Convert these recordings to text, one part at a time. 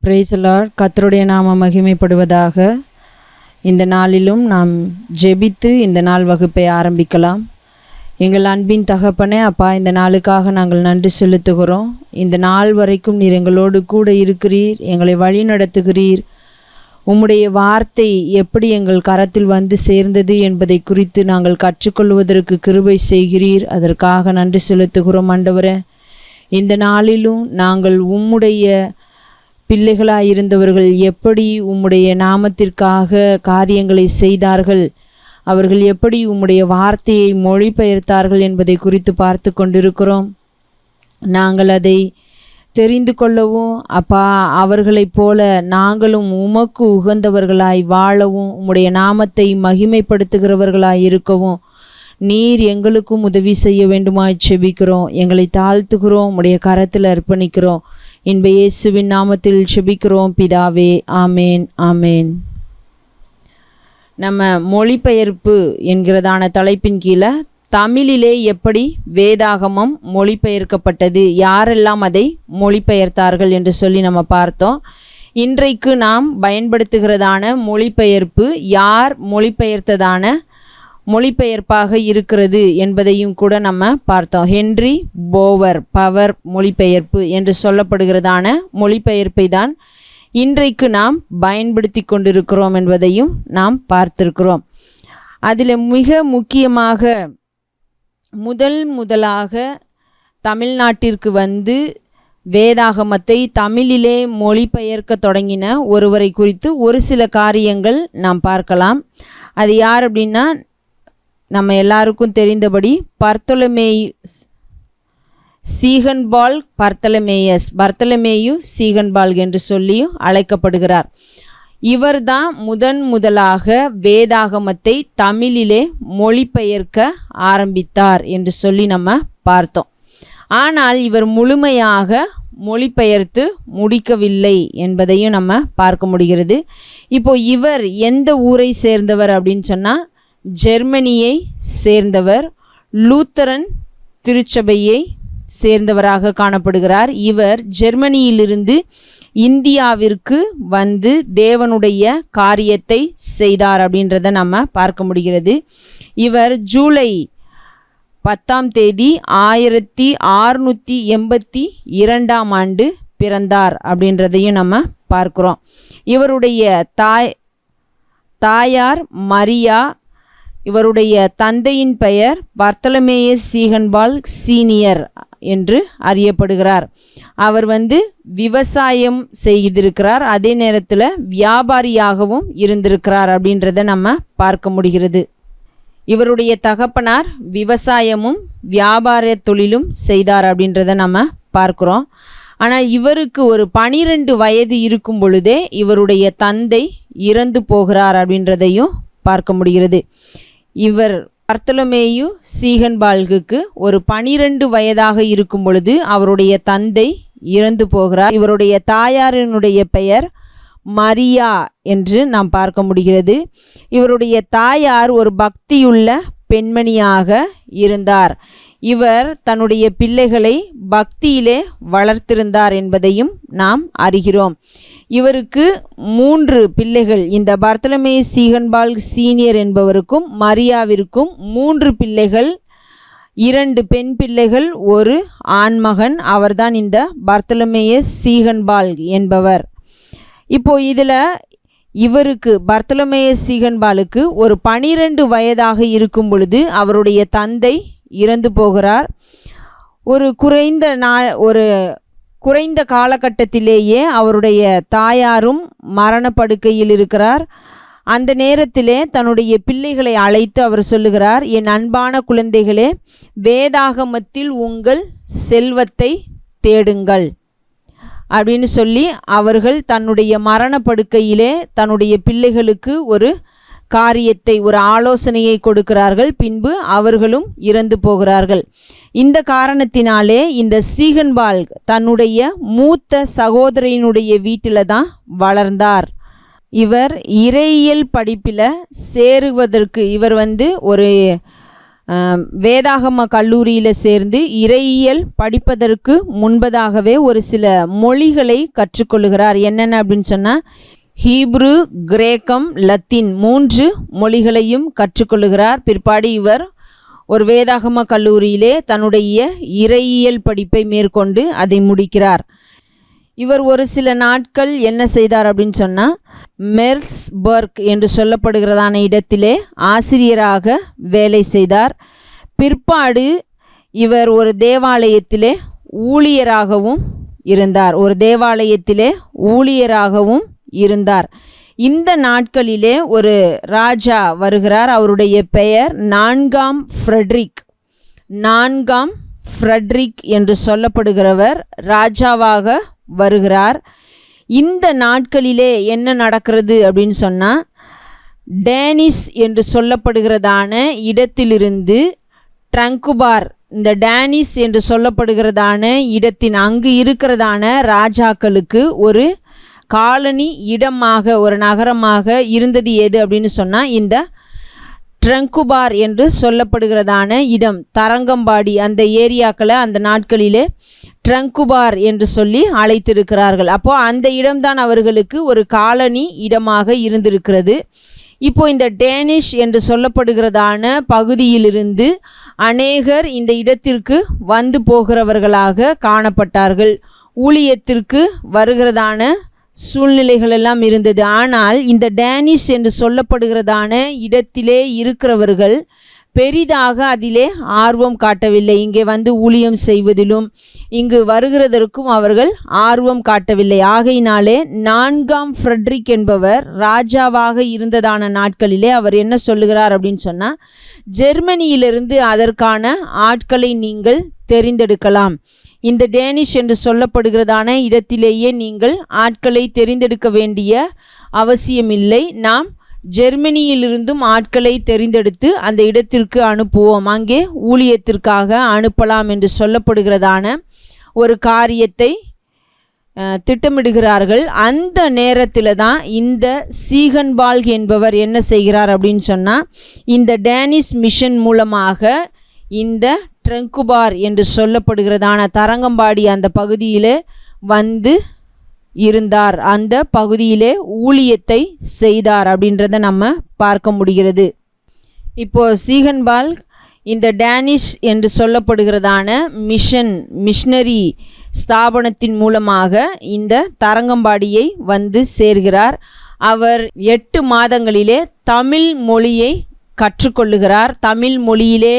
Praise the Lord. கர்த்தருடைய நாமம் மகிமைப்படுவதாக. இந்த நாளிலும் நாம் ஜெபித்து இந்த நாள் வகுப்பை ஆரம்பிக்கலாம். எங்கள் அன்பின் தகப்பனே, அப்பா, இந்த நாளுக்காக நாங்கள் நன்றி செலுத்துகிறோம். இந்த நாள் வரைக்கும் நீர் எங்களோடு கூட இருக்கிறீர், எங்களை வழி நடத்துகிறீர். உம்முடைய வார்த்தை எப்படி எங்கள் கரத்தில் வந்து சேர்ந்தது என்பதை குறித்து நாங்கள் கற்றுக்கொள்வதற்கு கிருபை செய்கிறீர். அதற்காக நன்றி செலுத்துகிறோம் ஆண்டவரே. இந்த நாளிலும் நாங்கள் உம்முடைய பிள்ளைகளாயிருந்தவர்கள் எப்படி உம்முடைய நாமத்திற்காக காரியங்களை செய்தார்கள், அவர்கள் எப்படி உம்முடைய வார்த்தையை மொழிபெயர்த்தார்கள் என்பதை குறித்து பார்த்து கொண்டிருக்கிறோம். நாங்கள் அதை தெரிந்து கொள்ளவும், அப்பா, அவர்களைப் போல நாங்களும் உமக்கு உகந்தவர்களாய் வாழவும், உம்முடைய நாமத்தை மகிமைப்படுத்துகிறவர்களாய் இருக்கவும் நீர் எங்களுக்கும் உதவி செய்ய வேண்டுமாய் செபிக்கிறோம். எங்களை தாழ்த்துகிறோம், உம்முடைய கரத்தில் அர்ப்பணிக்கிறோம். இன்ப இயேசுவின் நாமத்தில் செபிக்கிறோம் பிதாவே, ஆமேன், ஆமேன். நம்ம மொழிபெயர்ப்பு என்கிறதான தலைப்பின் கீழே தமிழிலே எப்படி வேதாகமம் மொழிபெயர்க்கப்பட்டது, யாரெல்லாம் அதை மொழிபெயர்த்தார்கள் என்று சொல்லி நம்ம பார்த்தோம். இன்றைக்கு நாம் பயன்படுத்துகிறதான மொழிபெயர்ப்பு யார் மொழிபெயர்த்ததான மொழிபெயர்ப்பாக இருக்கிறது என்பதையும் கூட நம்ம பார்த்தோம். ஹென்றி போவர் பவர் மொழிபெயர்ப்பு என்று சொல்லப்படுகிறதான மொழிபெயர்ப்பை தான் இன்றைக்கு நாம் பயன்படுத்தி கொண்டிருக்கிறோம் என்பதையும் நாம் பார்த்திருக்கிறோம். அதில் மிக முக்கியமாக முதலாக தமிழ்நாட்டிற்கு வந்து வேதாகமத்தை தமிழிலே மொழிபெயர்க்க தொடங்கின ஒருவரை குறித்து ஒரு சில காரியங்கள் நாம் பார்க்கலாம். அது யார் அப்படின்னா, நம்ம எல்லாருக்கும் தெரிந்தபடி பர்த்தலமேயு சீகன்பால் என்று சொல்லியும் அழைக்கப்படுகிறார். இவர்தான் முதலாக வேதாகமத்தை தமிழிலே மொழிபெயர்க்க ஆரம்பித்தார் என்று சொல்லி நம்ம பார்த்தோம். ஆனால் இவர் முழுமையாக மொழிபெயர்த்து முடிக்கவில்லை என்பதையும் நம்ம பார்க்க முடிகிறது. இப்போ இவர் எந்த ஊரை சேர்ந்தவர் அப்படின்னு சொன்னால், ஜெர்மனியை சேர்ந்தவர், லூத்தரன் திருச்சபையை சேர்ந்தவராக காணப்படுகிறார். இவர் ஜெர்மனியிலிருந்து இந்தியாவிற்கு வந்து தேவனுடைய காரியத்தை செய்தார் அப்படின்றத நம்ம பார்க்க முடிகிறது. இவர் ஜூலை 10 1682 பிறந்தார் அப்படின்றதையும் நம்ம பார்க்குறோம். இவருடைய தாயார் மரியா, இவருடைய தந்தையின் பெயர் பர்த்தலமேயஸ் சீகன்பால் சீனியர் என்று அறியப்படுகிறார். அவர் விவசாயம் செய்திருக்கிறார், அதே நேரத்தில் வியாபாரியாகவும் இருந்திருக்கிறார் அப்படின்றத நம்ம பார்க்க முடிகிறது. இவருடைய தகப்பனார் விவசாயமும் வியாபார தொழிலும் செய்தார் அப்படின்றத நம்ம பார்க்குறோம். ஆனால் இவருக்கு ஒரு 12 வயது இருக்கும் பொழுதே இவருடைய தந்தை இறந்து போகிறார் அப்படின்றதையும் பார்க்க முடிகிறது. இவர் பர்த்தலமேயு சீகன்பால்குக்கு ஒரு 12 வயதாக இருக்கும் பொழுது அவருடைய தந்தை இறந்து போகிறார். இவருடைய தாயாரினுடைய பெயர் மரியா என்று நாம் பார்க்க முடிகிறது. இவருடைய தாயார் ஒரு பக்தியுள்ள பெண்மணியாக இருந்தார். இவர் தன்னுடைய பிள்ளைகளை பக்தியிலே வளர்த்திருந்தார் என்பதையும் நாம் அறிகிறோம். இவருக்கு 3 பிள்ளைகள், இந்த பர்த்தலமேயு சீகன்பால் சீனியர் என்பவருக்கும் மரியாவிற்கும் 3 பிள்ளைகள், 2 பெண் பிள்ளைகள், ஒரு ஆண்மகன். அவர்தான் இந்த பர்த்தலமேயு சீகன்பால் என்பவர். இப்போ இதில் இவருக்கு பர்த்தலமேயு சீகன்பாலுக்கு ஒரு 12 வயதாக இருக்கும் பொழுது அவருடைய தந்தை இறந்து போகிறார். ஒரு குறைந்த காலகட்டத்திலேயே அவருடைய தாயாரும் மரணப்படுக்கையில் இருக்கிறார். அந்த நேரத்திலே தன்னுடைய பிள்ளைகளை அழைத்து அவர் சொல்லுகிறார், என் அன்பான குழந்தைகளே, வேதாகமத்தில் உங்கள் செல்வத்தை தேடுங்கள் அப்படின்னு சொல்லி அவர்கள் தன்னுடைய மரணப்படுக்கையிலே தன்னுடைய பிள்ளைகளுக்கு ஒரு காரியத்தை, ஒரு ஆலோசனையை கொடுக்கிறார்கள். பின்பு அவர்களும் இறந்து போகிறார்கள். இந்த காரணத்தினாலே இந்த சீகன்பால் தன்னுடைய மூத்த சகோதரியினுடைய வீட்டில் தான் வளர்ந்தார். இவர் இறையியல் படிப்பில் சேருவதற்கு இவர் ஒரு வேதாகம கல்லூரியில் சேர்ந்து இறையியல் படிப்பதற்கு முன்பதாகவே ஒரு சில மொழிகளை கற்றுக்கொள்கிறார். என்னென்ன அப்படின்னு சொன்னால் ஹீப்ரு, கிரேக்கம், லத்தீன் 3 மொழிகளையும் கற்றுக்கொள்கிறார். பிற்பாடு இவர் ஒரு வேதாகம கல்லூரியிலே தன்னுடைய இறையியல் படிப்பை மேற்கொண்டு அதை முடிக்கிறார். இவர் ஒரு சில நாட்கள் என்ன செய்தார் அப்படின்னு சொன்னால் மெர்ஸ்பர்க் என்று சொல்லப்படுகிறதான இடத்திலே ஆசிரியராக வேலை செய்தார். பிற்பாடு இவர் ஒரு தேவாலயத்திலே ஊழியராகவும் இருந்தார். இந்த நாட்களிலே ஒரு ராஜா வருகிறார். அவருடைய பெயர் 4ஆம் ஃப்ரெட்ரிக் என்று சொல்லப்படுகிறவர் ராஜாவாக வருகிறார். இந்த நாட்களிலே என்ன நடக்கிறது அப்படின்னு சொன்னால் டேனிஷ் என்று சொல்லப்படுகிறதான இடத்திலிருந்து ட்ரங்குபார், இந்த டேனிஷ் என்று சொல்லப்படுகிறதான இடத்தின் அங்கு இருக்கிறதான ராஜாக்களுக்கு ஒரு காலனி இடமாக, ஒரு நகரமாக இருந்தது எது அப்படின்னு சொன்னால் இந்த ட்ரங்குபார் என்று சொல்லப்படுகிறதான இடம். தரங்கம்பாடி அந்த ஏரியாக்களை அந்த நாட்களிலே ட்ரங்குபார் என்று சொல்லி அழைத்திருக்கிறார்கள். அப்போது அந்த இடம்தான் அவர்களுக்கு ஒரு காலனி இடமாக இருந்திருக்கிறது. இப்போ இந்த டேனிஷ் என்று சொல்லப்படுகிறதான பகுதியிலிருந்து அநேகர் இந்த இடத்திற்கு வந்து போகிறவர்களாக காணப்பட்டார்கள். ஊழியத்திற்கு வருகிறதான சூழ்நிலைகள் எல்லாம் இருந்தது. ஆனால் இந்த டேனிஷ் என்று சொல்லப்படுகிறதான இடத்திலே இருக்கிறவர்கள் பெரிதாக அதிலே ஆர்வம் காட்டவில்லை. இங்கே வந்து ஊழியம் செய்வதிலும் இங்கு வருகிறதற்கும் அவர்கள் ஆர்வம் காட்டவில்லை. ஆகையினாலே 4ஆம் ஃப்ரெட்ரிக் என்பவர் ராஜாவாக இருந்ததான நாட்களிலே அவர் என்ன சொல்லுகிறார் அப்படின்னு சொன்னால் ஜெர்மனியிலிருந்து அதற்கான ஆட்களை நீங்கள் தெரிந்தெடுக்கலாம். இந்த டேனிஷ் என்று சொல்லப்படுகிறதான இடத்திலேயே நீங்கள் ஆட்களை தெரிந்தெடுக்க வேண்டிய அவசியமில்லை. நாம் ஜெர்மனியிலிருந்தும் ஆட்களை தெரிந்தெடுத்து அந்த இடத்திற்கு அனுப்புவோம், அங்கே ஊழியத்திற்காக அனுப்பலாம் என்று சொல்லப்படுகிறதான ஒரு காரியத்தை திட்டமிடுகிறார்கள். அந்த நேரத்தில் தான் இந்த சீகன்பால்க் என்பவர் என்ன செய்கிறார் அப்படின்னு சொன்னால் இந்த டேனிஷ் மிஷன் மூலமாக இந்த ட்ரங்குபார் என்று சொல்லப்படுகிறதான தரங்கம்பாடி அந்த பகுதியிலே வந்து இருந்தார், அந்த பகுதியிலே ஊழியத்தை செய்தார் அப்படின்றத நம்ம பார்க்க முடிகிறது. இப்போது சீகன்பால்க் இந்த டேனிஷ் என்று சொல்லப்படுகிறதான மிஷனரி ஸ்தாபனத்தின் மூலமாக இந்த தரங்கம்பாடியை வந்து சேர்கிறார். அவர் 8 மாதங்களிலே தமிழ் மொழியை கற்றுக்கொள்ளுகிறார். தமிழ் மொழியிலே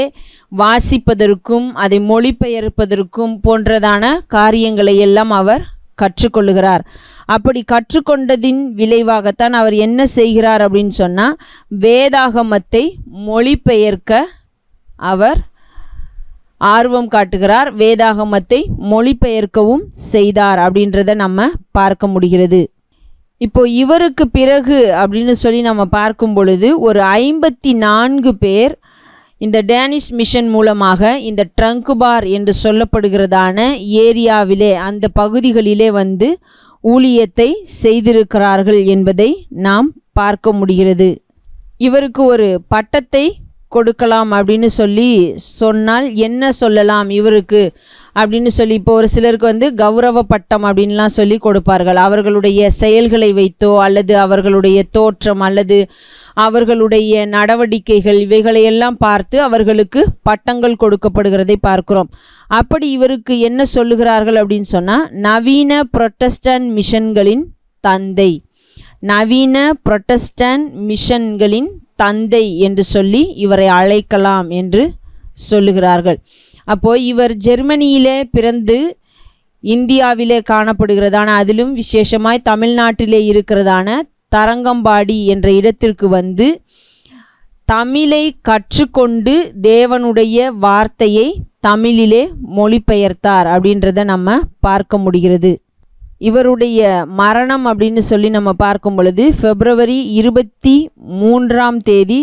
வாசிப்பதற்கும் அதை மொழிபெயர்ப்பதற்கும் போன்றதான காரியங்களை எல்லாம் அவர் கற்றுக்கொள்ளுகிறார். அப்படி கற்றுக்கொண்டதின் விளைவாகத்தான் அவர் என்ன செய்கிறார் அப்படின்னு சொன்னால் வேதாகமத்தை மொழிபெயர்க்க அவர் ஆர்வம் காட்டுகிறார். வேதாகமத்தை மொழிபெயர்க்கவும் செய்தார் அப்படின்றத நம்ம பார்க்க முடிகிறது. இப்போ இவருக்கு பிறகு அப்படின்னு சொல்லி நம்ம பார்க்கும் பொழுது ஒரு 54 பேர் இந்த டேனிஷ் மிஷன் மூலமாக இந்த ட்ரங்குபார் என்று சொல்லப்படுகிறதான ஏரியாவிலே அந்த பகுதிகளிலே வந்து ஊழியத்தை செய்திருக்கிறார்கள் என்பதை நாம் பார்க்க முடிகிறது. இவருக்கு ஒரு பட்டத்தை கொடுக்கலாம் அப்படின்னு சொல்லி சொன்னால் என்ன சொல்லலாம் இவருக்கு அப்படின்னு சொல்லி இப்போ ஒரு சிலருக்கு வந்து கௌரவ பட்டம் அப்படின்லாம் சொல்லி கொடுப்பார்கள். அவர்களுடைய செயல்களை வைத்தோ அல்லது அவர்களுடைய தோற்றம் அல்லது அவர்களுடைய நடவடிக்கைகள் இவைகளையெல்லாம் பார்த்து அவர்களுக்கு பட்டங்கள் கொடுக்கப்படுகிறதை பார்க்கிறோம். அப்படி இவருக்கு என்ன சொல்லுகிறார்கள் அப்படின்னு சொன்னால் நவீன புரொட்டஸ்டன்ட் மிஷன்களின் தந்தை, நவீன புரொட்டஸ்டன்ட் மிஷன்களின் தந்தை என்று சொல்லி இவரை அழைக்கலாம் என்று சொல்லுகிறார்கள். அப்போது இவர் ஜெர்மனியிலே பிறந்து இந்தியாவிலே காணப்படுகிறதான அதிலும் விசேஷமாய் தமிழ்நாட்டிலே இருக்கிறதான தரங்கம்பாடி என்ற இடத்திற்கு வந்து தமிழை கற்றுக்கொண்டு தேவனுடைய வார்த்தையை தமிழிலே மொழிபெயர்த்தார் அப்படின்றத நம்ம பார்க்க முடிகிறது. இவருடைய மரணம் அப்படின்னு சொல்லி நம்ம பார்க்கும் பொழுது February 23 1719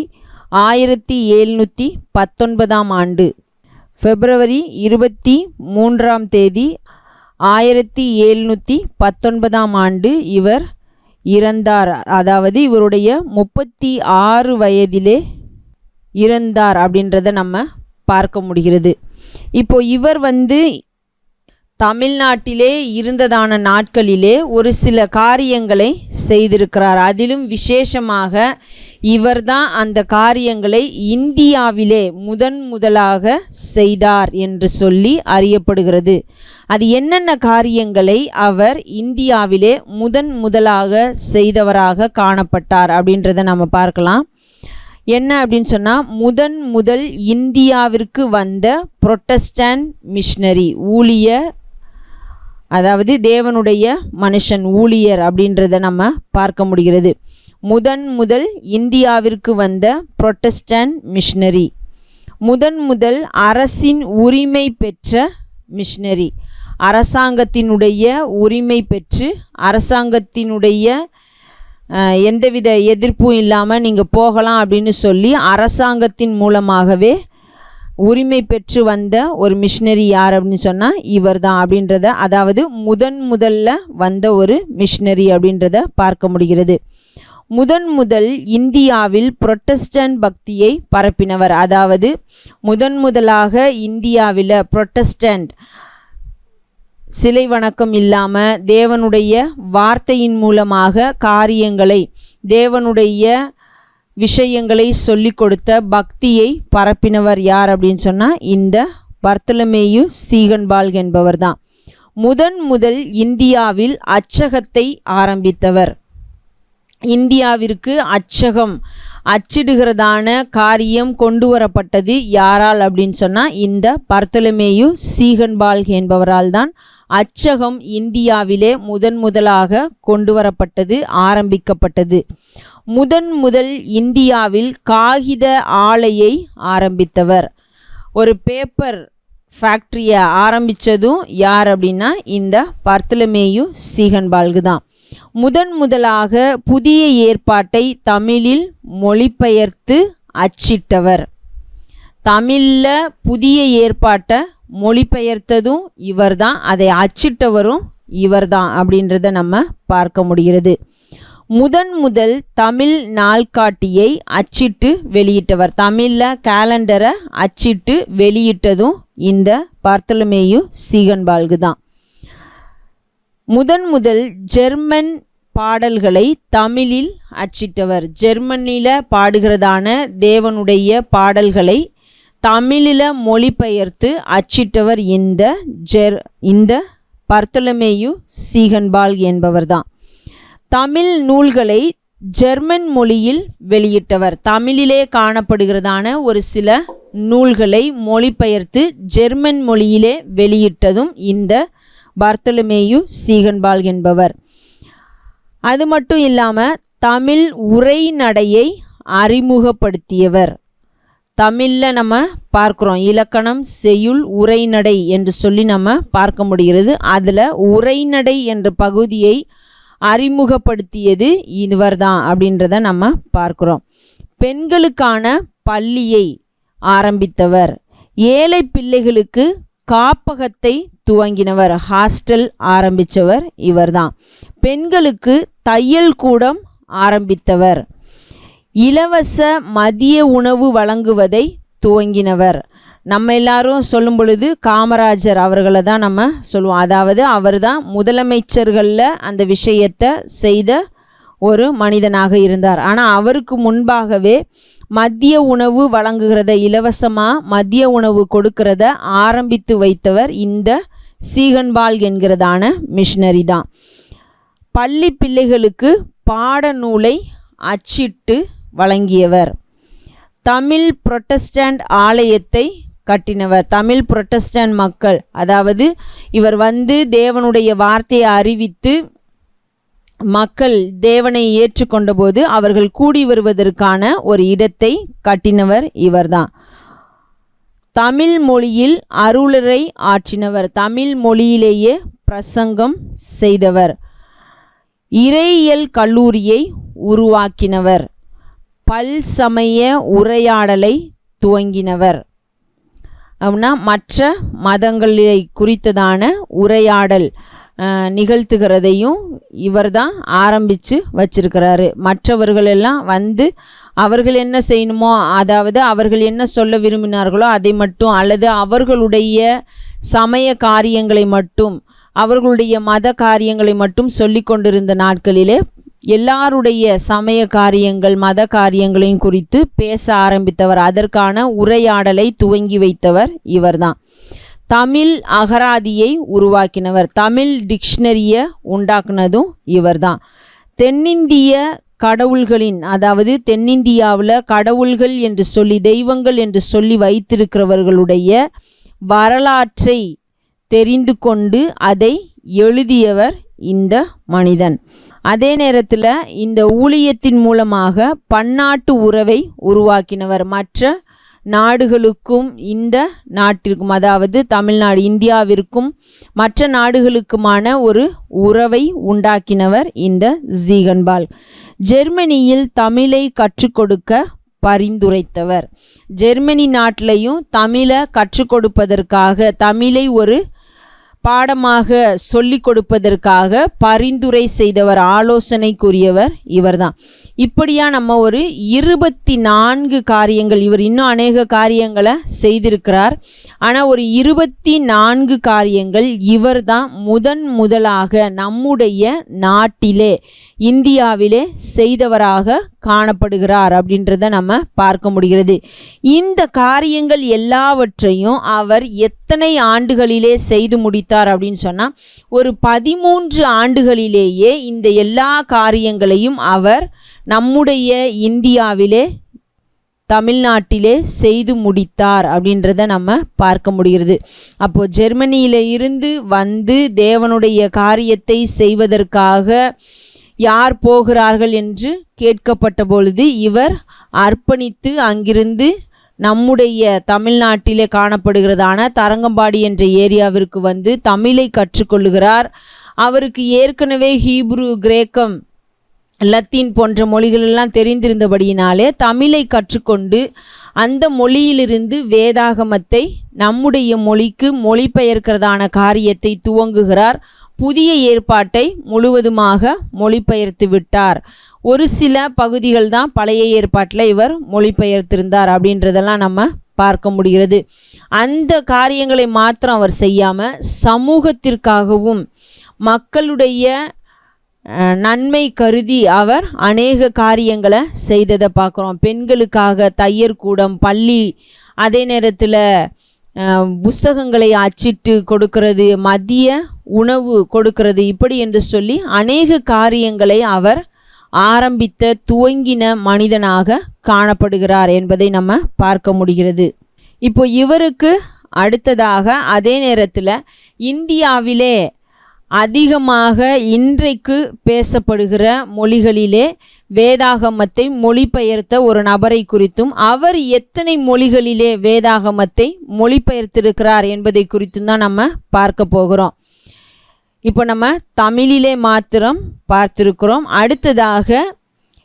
ஆண்டு, February 23 1719 ஆண்டு இவர் இறந்தார். அதாவது இவருடைய 36 வயதிலே இருந்தார் அப்படின்றத நம்ம பார்க்க முடிகிறது. இப்போ இவர் தமிழ்நாட்டிலே இருந்ததான நாட்களிலே ஒரு சில காரியங்களை செய்திருக்கிறார். அதிலும் விசேஷமாக இவர்தான் அந்த காரியங்களை இந்தியாவிலே முதலாக செய்தார் என்று சொல்லி அறியப்படுகிறது. அது என்னென்ன காரியங்களை அவர் இந்தியாவிலே முதலாக செய்தவராக காணப்பட்டார் அப்படின்றத நம்ம பார்க்கலாம். என்ன அப்படின்னு சொன்னால், முதல் இந்தியாவிற்கு வந்த புரொட்டஸ்டன்ட் மிஷனரி ஊழியர், அதாவது தேவனுடைய மனுஷன் ஊழியர் அப்படின்றத நம்ம பார்க்க முடிகிறது. முதல் இந்தியாவிற்கு வந்த புரொட்டஸ்டன்ட் மிஷனரி, முதல் அரசின் உரிமை பெற்ற மிஷனரி, அரசாங்கத்தினுடைய உரிமை பெற்று அரசாங்கத்தினுடைய எந்தவித எதிர்ப்பும் இல்லாமல் நீங்கள் போகலாம் அப்படின்னு சொல்லி அரசாங்கத்தின் மூலமாகவே உரிமை பெற்று வந்த ஒரு மிஷினரி யார் அப்படின்னு சொன்னால் இவர் தான் அப்படின்றத, அதாவது முதல்ல வந்த ஒரு மிஷினரி அப்படின்றத பார்க்க முடிகிறது. முதல் இந்தியாவில் புரொட்டஸ்டன்ட் பக்தியை பரப்பினவர், அதாவது முதலாக இந்தியாவில் புரொட்டஸ்டன்ட் சிலை வணக்கம் இல்லாமல் தேவனுடைய வார்த்தையின் மூலமாக காரியங்களை, தேவனுடைய விஷயங்களை சொல்லி கொடுத்த பக்தியை பரப்பினவர் யார் அப்படின்னு சொன்னால் இந்த பர்த்தலமேயு சீகன்பால்க் என்பவர் தான். முதல் இந்தியாவில் அச்சகத்தை ஆரம்பித்தவர். இந்தியாவிற்கு அச்சிடுகிறதான காரியம் கொண்டு வரப்பட்டது யாரால் அப்படின்னு சொன்னால் இந்த பர்த்தலமேயு சீகன்பால்க் என்பவரால் தான் அச்சகம் இந்தியாவிலே முதலாக கொண்டு வரப்பட்டது, ஆரம்பிக்கப்பட்டது. முதல் இந்தியாவில் காகித ஆலையை ஆரம்பித்தவர், ஒரு பேப்பர் ஃபேக்ட்ரியை ஆரம்பித்ததும் யார் அப்படின்னா இந்த பர்த்தலமேயு சீகன்பால்க் தான். முதலாக புதிய ஏற்பாட்டை தமிழில் மொழிபெயர்த்து அச்சிட்டவர். தமிழில் புதிய ஏற்பாட்டை மொழிபெயர்த்ததும் இவர் தான், அதை அச்சிட்டவரும் இவர் தான் அப்படின்றத நம்ம பார்க்க முடிகிறது. முதல் தமிழ் நாள்காட்டியை அச்சிட்டு வெளியிட்டவர். தமிழில் கேலண்டரை அச்சிட்டு வெளியிட்டதும் இந்த பர்த்தலமேயு சீகன்பால்க் தான். முதல் ஜெர்மன் பாடல்களை தமிழில் அச்சிட்டவர். ஜெர்மனியில் பாடுகிறதான தேவனுடைய பாடல்களை தமிழில் மொழிபெயர்த்து அச்சிட்டவர் இந்த பர்த்தலமேயு சீகன்பால்க் என்பவர் தான். தமிழ் நூல்களை ஜெர்மன் மொழியில் வெளியிட்டவர். தமிழிலே காணப்படுகிறதான ஒரு சில நூல்களை மொழிபெயர்த்து ஜெர்மன் மொழியிலே வெளியிட்டதும் இந்த பர்த்தலமேயு சீகன்பால்க் என்பவர். அது மட்டும் இல்லாமல் தமிழ் உரைநடையை அறிமுகப்படுத்தியவர். தமிழில் நம்ம பார்க்குறோம், இலக்கணம், செய்யுள், உரைநடை என்று சொல்லி நம்ம பார்க்க முடிகிறது. அதில் உரைநடை என்ற பகுதியை அறிமுகப்படுத்தியது இவர் தான் அப்படின்றத நம்ம பார்க்குறோம். பெண்களுக்கான பள்ளியை ஆரம்பித்தவர். ஏழை பிள்ளைகளுக்கு காப்பகத்தை துவங்கினவர், ஹாஸ்டல் ஆரம்பித்தவர் இவர் தான். பெண்களுக்கு தையல் கூடம் ஆரம்பித்தவர். இலவச மதிய உணவு வழங்குவதை துவங்கினவர். நம்ம எல்லாரும் சொல்லும் பொழுது காமராஜர் அவர்களை தான் நம்ம சொல்லுவோம். அதாவது அவர் தான் முதலமைச்சர்களில் அந்த விஷயத்தை செய்த ஒரு மனிதனாக இருந்தார். ஆனால் அவருக்கு முன்பாகவே மதிய உணவு வழங்குகிறத, இலவசமாக மதிய உணவு கொடுக்கிறத ஆரம்பித்து வைத்தவர் இந்த சீகன்பால்க் என்கிறதான மிஷனரி தான். பள்ளி பிள்ளைகளுக்கு பாடநூலை அச்சிட்டு வழங்கியவர். தமிழ் புரொட்டஸ்டன்ட் ஆலயத்தை கட்டினவர். தமிழ் புரொட்டஸ்டன்ட் மக்கள், அதாவது இவர் தேவனுடைய வார்த்தையை அறிவித்து மக்கள் தேவனை ஏற்றுக்கொண்ட போது அவர்கள் கூடி வருவதற்கான ஒரு இடத்தை கட்டினவர் இவர்தான். தமிழ் மொழியில் அருளுரை ஆற்றினவர். தமிழ் மொழியிலேயே பிரசங்கம் செய்தவர். இறையியல் கல்லூரியை உருவாக்கினவர். பல்சமய உரையாடலை துவங்கினவர். அப்படின்னா மற்ற மதங்களை குறித்ததான உரையாடல், நிகழ்த்துகிறதையும் இவர் தான் ஆரம்பித்து வச்சிருக்கிறாரு. மற்றவர்களெல்லாம் வந்து அவர்கள் என்ன செய்யணுமோ, அதாவது அவர்கள் என்ன சொல்ல விரும்பினார்களோ அதை மட்டும், அல்லது அவர்களுடைய சமய காரியங்களை மட்டும், அவர்களுடைய மத காரியங்களை மட்டும் சொல்லி கொண்டிருந்த நாட்களிலே எல்லாருடைய சமய காரியங்கள் மத காரியங்களையும் குறித்து பேச ஆரம்பித்தவர். அதற்கான உரையாடலை துவங்கி வைத்தவர் இவர்தான். தமிழ் அகராதியை உருவாக்கினவர், தமிழ் டிக்ஷனரியை உண்டாக்குனதும் இவர்தான். தென்னிந்திய கடவுள்களின், அதாவது தென்னிந்தியாவில் கடவுள்கள் என்று சொல்லி, தெய்வங்கள் என்று சொல்லி வைத்திருக்கிறவர்களுடைய வரலாற்றை தெரிந்து கொண்டு அதை எழுதியவர் இந்த மனிதன். அதே நேரத்தில் இந்த ஊழியத்தின் மூலமாக பன்னாட்டு உறவை உருவாக்கினவர். மற்ற நாடுகளுக்கும் இந்த நாட்டிற்கும், அதாவது தமிழ்நாடு இந்தியாவிற்கும் மற்ற நாடுகளுக்குமான ஒரு உறவை உண்டாக்கினவர் இந்த ஜீகன்பால்க். ஜெர்மனியில் தமிழை கற்றுக் கொடுக்க பரிந்துரைத்தவர். ஜெர்மனி நாட்டிலையும் தமிழை கற்றுக் கொடுப்பதற்காக, தமிழை ஒரு பாடமாக சொல்லி கொடுப்பதற்காக பரிந்துரை செய்தவர், ஆலோசனை கூறியவர் இவர்தான். இப்படியா நம்ம ஒரு 24 காரியங்கள், இவர் இன்னும் அநேக காரியங்களை செய்திருக்கிறார். ஆனால் ஒரு 24 காரியங்கள் இவர் தான் முதலாக நம்முடைய நாட்டிலே இந்தியாவிலே செய்தவராக காணப்படுகிறார் அப்படின்றத நம்ம பார்க்க முடிகிறது. இந்த காரியங்கள் எல்லாவற்றையும் அவர் எத்தனை ஆண்டுகளிலே செய்து முடித்தார் அப்படின்னு சொன்னால், ஒரு 13 ஆண்டுகளிலேயே இந்த எல்லா காரியங்களையும் அவர் நம்முடைய இந்தியாவிலே தமிழ்நாட்டிலே செய்து முடித்தார் அப்படின்றத நம்ம பார்க்க முடிகிறது. அப்போது ஜெர்மனியில இருந்து வந்து தேவனுடைய காரியத்தை செய்வதற்காக யார் போகிறார்கள் என்று கேட்கப்பட்ட பொழுது இவர் அர்ப்பணித்து அங்கிருந்து நம்முடைய தமிழ்நாட்டிலே காணப்படுகிறதான தரங்கம்பாடி என்ற ஏரியாவிற்கு வந்து தமிழை கற்றுக்கொள்ளுகிறார். அவருக்கு ஏற்கனவே ஹீப்ரு, கிரேக்கம், லத்தீன் போன்ற மொழிகளெல்லாம் தெரிந்திருந்தபடியினாலே தமிழை கற்றுக்கொண்டு அந்த மொழியிலிருந்து வேதாகமத்தை நம்முடைய மொழிக்கு மொழிபெயர்க்கிறதான காரியத்தை துவங்குகிறார். புதிய ஏற்பாட்டை முழுவதுமாக மொழிபெயர்த்து விட்டார். ஒரு சில பகுதிகள் தான் பழைய ஏற்பாட்டில் இவர் மொழிபெயர்த்திருந்தார் அப்படின்றதெல்லாம் நம்ம பார்க்க முடிகிறது. அந்த காரியங்களை மாத்திரம் அவர் செய்யாமல் சமூகத்திற்காகவும் மக்களுடைய நன்மை கருதி அவர் அநேக காரியங்களை செய்ததை பார்க்குறோம். பெண்களுக்காக தையர் கூடம், பள்ளி, அதே நேரத்தில் புஸ்தகங்களை அச்சிட்டு கொடுக்கிறது, மதிய உணவு கொடுக்கிறது, இப்படி என்று சொல்லி அநேக காரியங்களை அவர் ஆரம்பித்த துவங்கின மனிதனாக காணப்படுகிறார் என்பதை நம்ம பார்க்க முடிகிறது. இப்போ இவருக்கு அடுத்ததாக அதே நேரத்தில் இந்தியாவிலே அதிகமாக இன்றைக்கு பேசப்படுகிற மொழிகளிலே வேதாகமத்தை மொழிபெயர்த்த ஒரு நபரை குறித்தும், அவர் எத்தனை மொழிகளிலே வேதாகமத்தை மொழிபெயர்த்திருக்கிறார் என்பதை குறித்தும் தான் நம்ம பார்க்க போகிறோம். இப்போ நம்ம தமிழிலே மாத்திரம் பார்த்திருக்கிறோம். அடுத்ததாக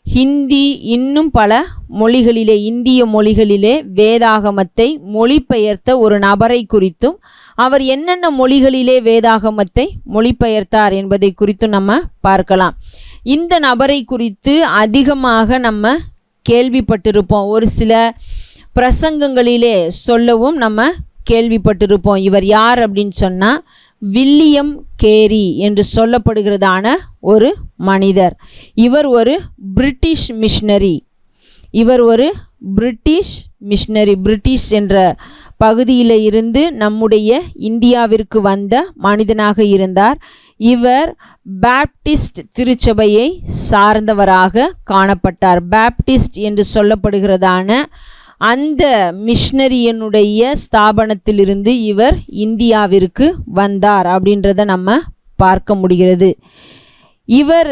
ஹிந்தி, இன்னும் பல மொழிகளிலே, இந்திய மொழிகளிலே வேதாகமத்தை மொழிபெயர்த்த ஒரு நபரை குறித்தும், அவர் என்னென்ன மொழிகளிலே வேதாகமத்தை மொழிபெயர்த்தார் என்பதை குறித்தும் நம்ம பார்க்கலாம். இந்த நபரை குறித்து அதிகமாக நம்ம கேள்விப்பட்டிருப்போம். ஒரு சில பிரசங்கங்களிலே சொல்லவும் நம்ம கேள்விப்பட்டிருப்போம். இவர் யார் அப்படின்னு சொன்னால் வில்லியம் கேரி என்று சொல்லப்படுகிறதான ஒரு மனிதர். இவர் ஒரு பிரிட்டிஷ் மிஷனரி. பிரிட்டிஷ் என்ற பகுதியில் இருந்து நம்முடைய இந்தியாவிற்கு வந்த மனிதனாக இருந்தார். இவர் பாப்டிஸ்ட் திருச்சபையை சார்ந்தவராக காணப்பட்டார். பாப்டிஸ்ட் என்று சொல்லப்படுகிறதான அந்த மிஷனரியனுடைய ஸ்தாபனத்திலிருந்து இவர் இந்தியாவிற்கு வந்தார் அப்படின்றத நம்ம பார்க்க முடிகிறது. இவர்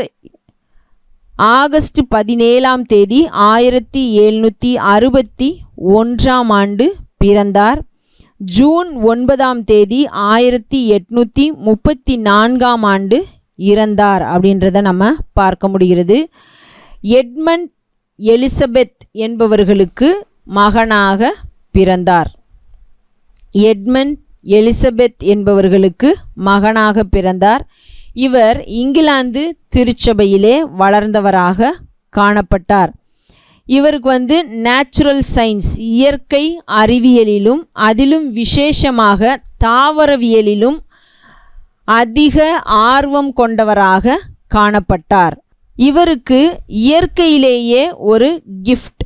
ஆகஸ்ட் 17ஆம் தேதி 1761ஆம் ஆண்டு பிறந்தார். ஜூன் 9ஆம் தேதி 1834ஆம் ஆண்டு இறந்தார் அப்படின்றத நம்ம பார்க்க முடிகிறது. எட்மண்ட் எலிசபெத் என்பவர்களுக்கு மகனாக பிறந்தார். எட்மண்ட் எலிசபெத் என்பவர்களுக்கு மகனாக பிறந்தார். இவர் இங்கிலாந்து திருச்சபையிலே வளர்ந்தவராக காணப்பட்டார். இவருக்கு நேச்சுரல் சயின்ஸ், இயற்கை அறிவியலிலும் அதிலும் விசேஷமாக தாவரவியலிலும் அதிக ஆர்வம் கொண்டவராக காணப்பட்டார். இவருக்கு இயற்கையிலேயே ஒரு கிஃப்ட்,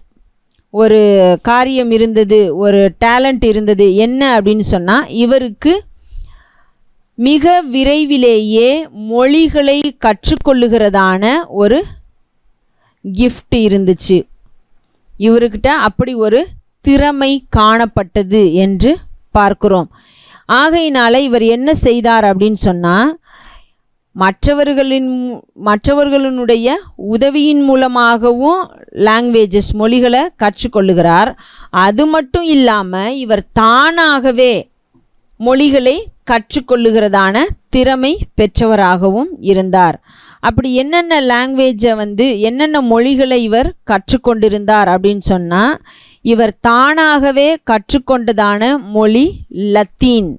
ஒரு காரியம் இருந்தது, ஒரு டேலண்ட் இருந்தது. என்ன அப்படின்னு சொன்னால், இவருக்கு மிக விரைவிலேயே மொழிகளை கற்றுக்கொள்ளுகிறதான ஒரு கிஃப்ட் இருந்துச்சு. இவர்கிட்ட அப்படி ஒரு திறமை காணப்பட்டது என்று பார்க்கிறோம். ஆகையினால இவர் என்ன செய்தார் அப்படின்னு சொன்னால், மற்றவர்களுடைய உதவியின் மூலமாகவும் லாங்குவேஜஸ், மொழிகளை கற்றுக்கொள்ளுகிறார். அது மட்டும் இல்லாமல் இவர் தானாகவே மொழிகளை கற்றுக்கொள்ளுகிறதான திறமை பெற்றவராகவும் இருந்தார். அப்படி என்னென்ன லாங்குவேஜை என்னென்ன மொழிகளை இவர் கற்றுக்கொண்டிருந்தார் அப்படின்னு சொன்னால், இவர் தானாகவே கற்றுக்கொண்டதான மொழி லத்தீன்.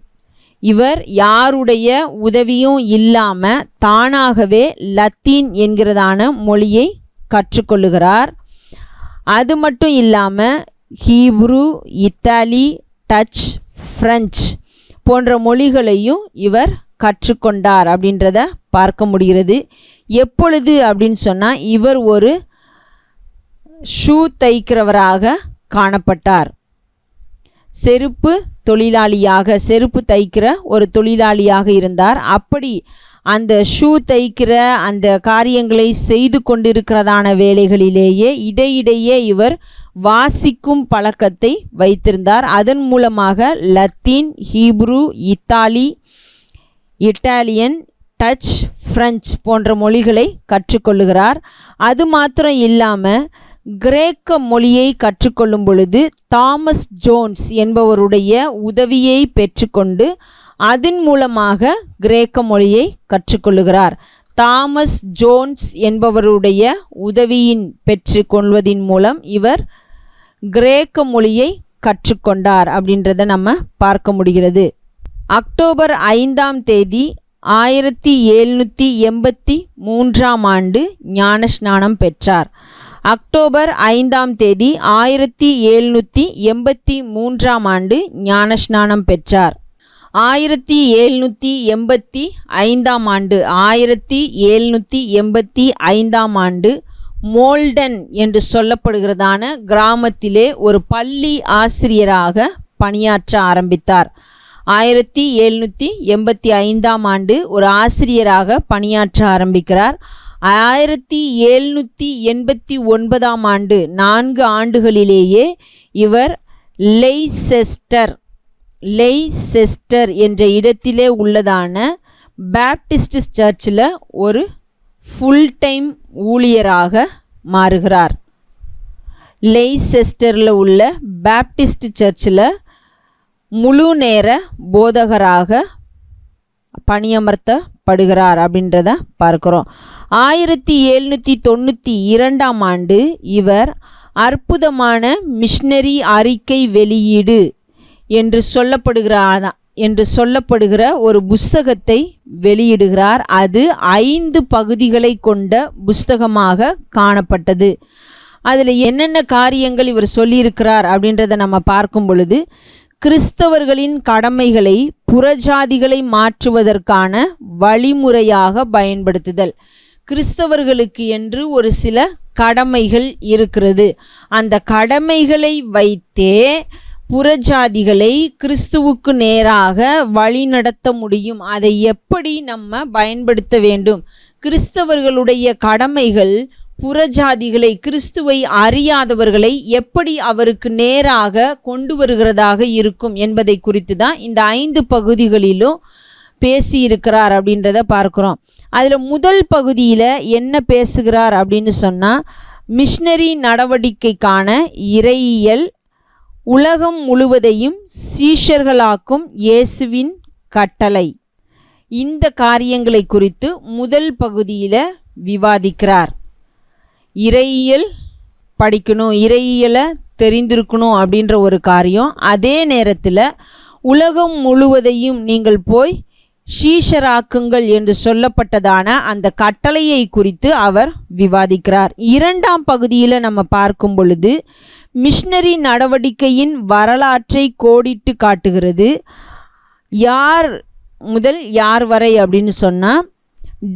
இவர் யாருடைய உதவியும் இல்லாமல் தானாகவே லத்தீன் என்கிறதான மொழியை கற்றுக்கொள்ளுகிறார். அது மட்டும் இல்லாமல் ஹீப்ரு, இத்தாலி, டச், பிரெஞ்சு போன்ற மொழிகளையும் இவர் கற்றுக்கொண்டார் அப்படின்றத பார்க்க முடிகிறது. எப்பொழுது அப்படின்னு சொன்னால், இவர் ஒரு ஷூ தைக்கிறவராக காணப்பட்டார். செருப்பு தைக்கிற ஒரு தொழிலாளியாக இருந்தார். அப்படி அந்த ஷூ தைக்கிற அந்த காரியங்களை செய்து கொண்டிருக்கிறதான வேளைகளிலேயே இடையிடையே இவர் வாசிக்கும் பழக்கத்தை வைத்திருந்தார். அதன் மூலமாக Latin, Hebrew, Italian, touch, French போன்ற மொழிகளை கற்றுக்கொள்ளுகிறார். அது மாத்திரம் இல்லாமல் கிரேக்க மொழியை கற்றுக்கொள்ளும் பொழுது தாமஸ் ஜோன்ஸ் என்பவருடைய உதவியை பெற்றுக்கொண்டு அதன் மூலமாக கிரேக்க மொழியை கற்றுக்கொள்ளுகிறார். தாமஸ் ஜோன்ஸ் என்பவருடைய உதவியின் பெற்றுக்கொள்வதின் மூலம் இவர் கிரேக்க மொழியை கற்றுக்கொண்டார் அப்படின்றத நம்ம பார்க்க முடிகிறது. அக்டோபர் 5ஆம் தேதி 1783ஆம் ஆண்டு ஞானஸ்நானம் பெற்றார். அக்டோபர் 5ஆம் தேதி 1783ஆம் ஆண்டு ஞானஸ்நானம் பெற்றார். 1785ஆம் ஆண்டு மோல்டன் என்று சொல்லப்படுகிறதான கிராமத்திலே ஒரு பள்ளி ஆசிரியராக பணியாற்ற ஆரம்பித்தார். 1785ஆம் ஆண்டு ஒரு ஆசிரியராக பணியாற்ற ஆரம்பிக்கிறார். 1789ஆம் ஆண்டு 4 ஆண்டுகளிலேயே இவர் லெய்செஸ்டர் என்ற இடத்திலே உள்ளதான பேப்டிஸ்ட் சர்ச்சில் ஒரு ஃபுல் டைம் ஊழியராக மாறுகிறார். லெய்செஸ்டரில் உள்ள பேப்டிஸ்ட் சர்ச்சில் முழு நேர போதகராக பணியமர்த்தப்படுகிறார் அப்படின்றத பார்க்கிறோம். 1792ஆம் ஆண்டு இவர் அற்புதமான மிஷனரி அறிக்கை வெளியீடு என்று சொல்லப்படுகிற ஒரு புஸ்தகத்தை வெளியிடுகிறார். அது 5 பகுதிகளை கொண்ட புஸ்தகமாக காணப்பட்டது. அதில் என்னென்ன காரியங்கள் இவர் சொல்லியிருக்கிறார் அப்படின்றத நம்ம பார்க்கும் பொழுது, கிறிஸ்தவர்களின் கடமைகளை புறஜாதிகளை மாற்றுவதற்கான வழிமுறையாக பயன்படுத்துதல். கிறிஸ்தவர்களுக்கு என்று ஒரு சில கடமைகள் இருக்கிறது. அந்த கடமைகளை வைத்தே புறஜாதிகளை கிறிஸ்துவுக்கு நேராக வழிநடத்த முடியும். அதை எப்படி நம்ம பயன்படுத்த வேண்டும்? கிறிஸ்தவர்களுடைய கடமைகள் புறஜாதிகளை, கிறிஸ்துவை அறியாதவர்களை எப்படி அவருக்கு நேராக கொண்டு வருகிறதாக இருக்கும் என்பதை குறித்து தான் இந்த 5 பகுதிகளிலும் பேசியிருக்கிறார் அப்படின்றத பார்க்குறோம். அதில் முதல் பகுதியில் என்ன பேசுகிறார் அப்படின்னு சொன்னால், மிஷனரி நடவடிக்கைக்கான இறையியல், உலகம் முழுவதையும் சீஷர்களாக்கும் இயேசுவின் கட்டளை, இந்த காரியங்களை குறித்து முதல் பகுதியில் விவாதிக்கிறார். இறையியல் படிக்கணும், இறையியலை தெரிந்திருக்கணும் அப்படின்ற ஒரு காரியம். அதே நேரத்தில் உலகம் முழுவதையும் நீங்கள் போய் சீஷராக்குங்கள் என்று சொல்லப்பட்டதான அந்த கட்டளையை குறித்து அவர் விவாதிக்கிறார். 2ஆம் பகுதியில் நம்ம பார்க்கும் பொழுது மிஷனரி நடவடிக்கையின் வரலாற்றை கோடிட்டு காட்டுகிறது. யார் முதல் யார் வரை அப்படின்னு சொன்னால்,